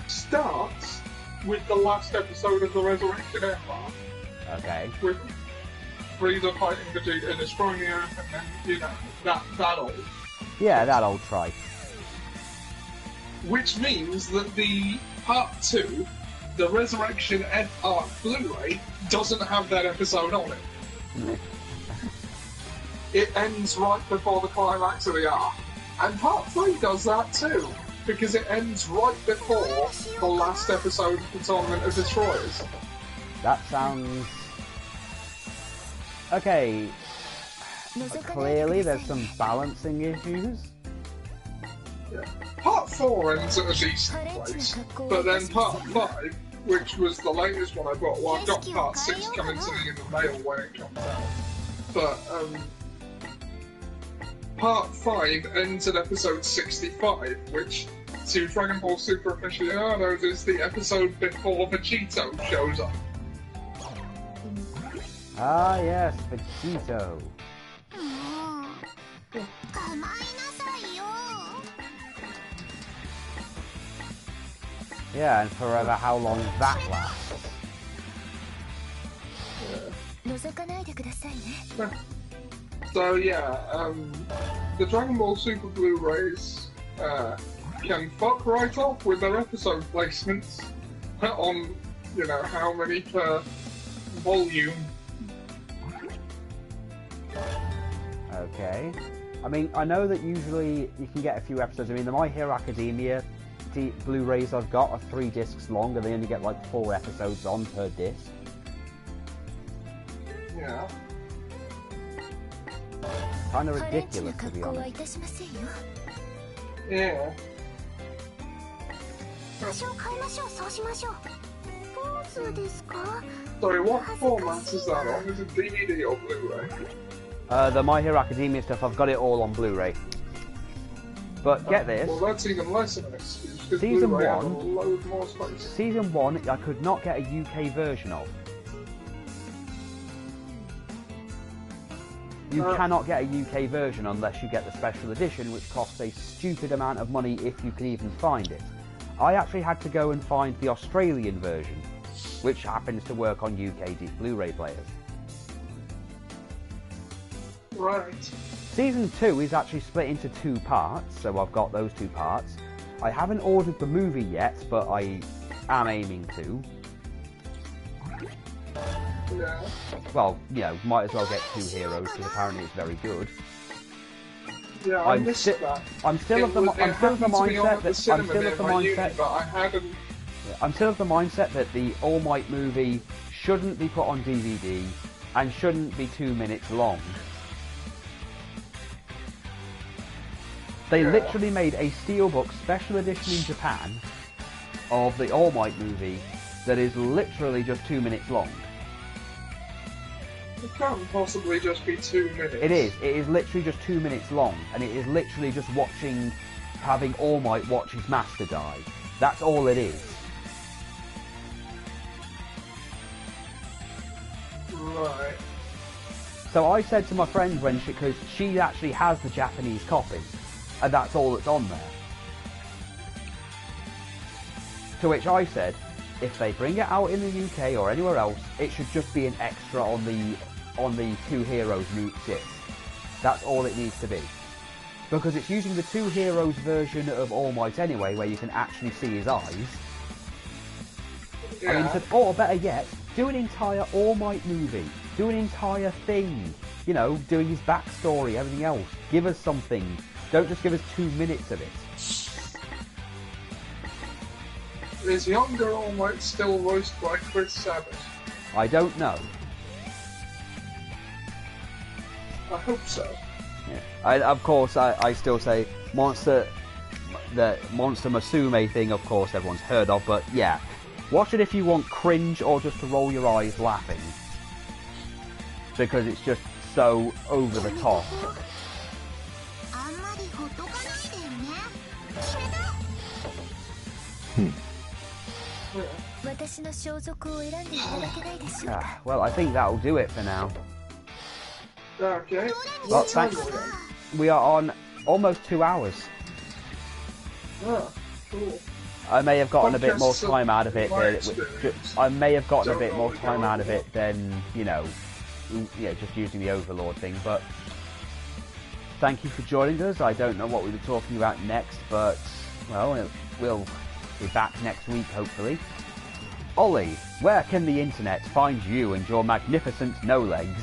starts with the last episode of the Resurrection Empire. Okay. With Frieza fighting Vegeta and destroying the Earth, and then, you know, that old. Yeah, that old tripe. Which means that the Part 2, the Resurrection Arc Blu-ray, doesn't have that episode on it. It ends right before the climax of the arc. And Part 3 does that too, because it ends right before the last episode of the Tournament of Destroyers. That sounds... Okay. Clearly there's some balancing issues. Yeah. Part 4 ends at a decent place, but then Part 5, which was the latest one I got, well, I've got Part 6 coming to me in the mail when it comes out, but Part 5 ends at episode 65, which, to Dragon Ball Super aficionados, is the episode before Vegito shows up. Ah, yes, Vegito. Yeah, and forever how long that lasts. So yeah, the Dragon Ball Super Blu-rays can fuck right off with their episode placements on, you know, how many per volume. Okay. I mean, I know that usually you can get a few episodes. I mean, the My Hero Academia Blu-rays I've got are 3 discs long, and they only get like 4 episodes on per disc. Yeah. Kind of ridiculous, to be honest. Yeah. Sorry, what format is that on? Is it DVD or Blu-ray? The My Hero Academia stuff, I've got it all on Blu-ray. But get this. Well, that's even less of an excuse, because Season Blu-ray had a 1. load more space. Season 1, I could not get a UK version of. You cannot get a UK version unless you get the special edition, which costs a stupid amount of money if you can even find it. I actually had to go and find the Australian version, which happens to work on UK Blu-ray players. Right. Season 2 is actually split into 2 parts, so I've got those 2 parts. I haven't ordered the movie yet, but I am aiming to. Yeah. Well, you know, might as well get 2 heroes, because apparently it's very good. Yeah, I missed that. I'm still of the mindset that the All Might movie shouldn't be put on DVD and shouldn't be 2 minutes long. They literally made a steelbook special edition in Japan of the All Might movie that is literally just 2 minutes long. It can't possibly just be 2 minutes. It is. It is literally just 2 minutes long, and it is literally just having All Might watch his master die. That's all it is. Right. So I said to my friend because she actually has the Japanese copy, and that's all that's on there. To which I said, if they bring it out in the UK or anywhere else, it should just be an extra on the 2 Heroes route disc. That's all it needs to be. Because it's using the 2 Heroes version of All Might anyway, where you can actually see his eyes. Yeah. I mean, or better yet, Do an entire All Might movie. Do an entire thing. You know, doing his backstory, everything else. Give us something. Don't just give us 2 minutes of it. Is younger All Might still voiced by Chris Sabat? I don't know. I hope so. Yeah. Of course, I still say the Monster Musume thing, of course, everyone's heard of, but yeah. Watch it if you want cringe or just to roll your eyes laughing. Because it's just so over the top. Well, I think that'll do it for now. Okay. Well, thanks. We are on almost 2 hours. Ah, cool. I may have gotten a bit more Podcasts time out of it. my Than, experience. I may have gotten a Don't bit more know time how out of it it than, you know, just using the Overlord thing. But thank you for joining us. I don't know what we were talking about next, but, well, we'll be back next week, hopefully. Ollie, where can the internet find you and your magnificent no-legs?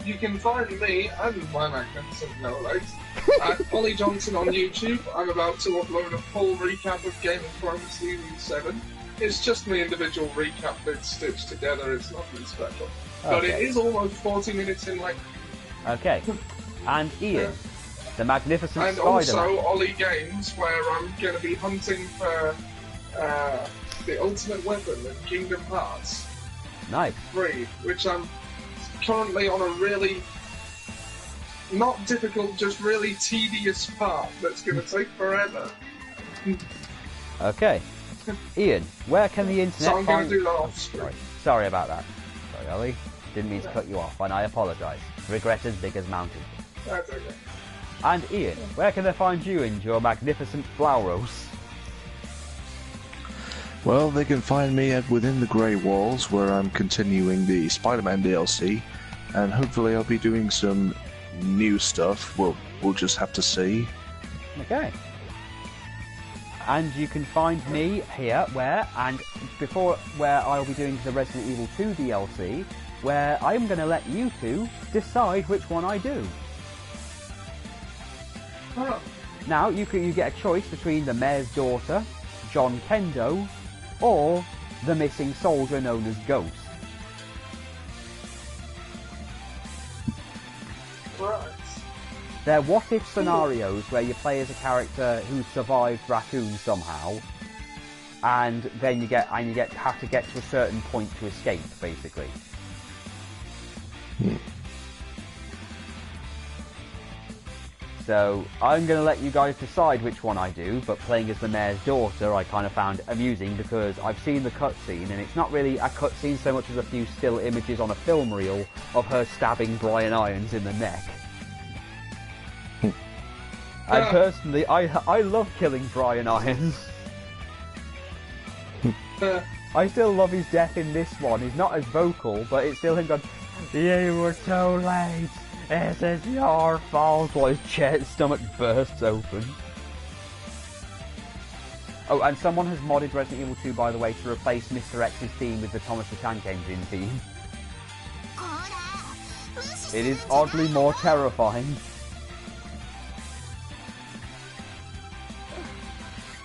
You can find me and my magnificent no legs at Ollie Johnson on YouTube. I'm about to upload a full recap of Game of Thrones Season 7. It's just my individual recap bits stitched together, it's nothing special. But it Okay. is almost 40 minutes in length. Okay. And Ian, the magnificent And Spider-Man. also Ollie Games, where I'm going to be hunting for the ultimate weapon in Kingdom Hearts Nice. 3, which I'm currently on a really not difficult, just really tedious part that's going to take forever. Okay. Ian, where can the internet So I'm going find... to do that off screen. Sorry about that. Sorry, Ollie. Didn't mean to cut you off, and I apologise. Regret as big as mountain. That's okay. And Ian, where can they find you and your magnificent flowers? Well, they can find me at Within the Grey Walls, where I'm continuing the Spider-Man DLC, and hopefully I'll be doing some new stuff. We'll just have to see. Okay. And you can find me here, where I'll be doing the Resident Evil 2 DLC, where I'm going to let you two decide which one I do. Oh, Now, you get a choice between the Mayor's Daughter, John Kendo, or the missing soldier known as Ghost. right. They're what-if scenarios where you play as a character who survived Raccoon somehow, and then you have to get to a certain point to escape, basically. So I'm going to let you guys decide which one I do, but playing as the Mayor's Daughter I kind of found amusing because I've seen the cutscene, and it's not really a cutscene so much as a few still images on a film reel of her stabbing Brian Irons in the neck. And personally, I love killing Brian Irons. I still love his death in this one. He's not as vocal, but it's still him going, "You were so late. This is your fault," while his stomach bursts open. Oh, and someone has modded Resident Evil 2, by the way, to replace Mr. X's theme with the Thomas the Tank Engine theme. It is oddly more terrifying.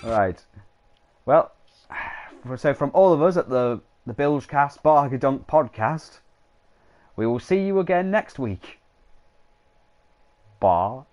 Right. Well, so from all of us at the Bilgecast Bargadunk podcast, we will see you again next week. Bye.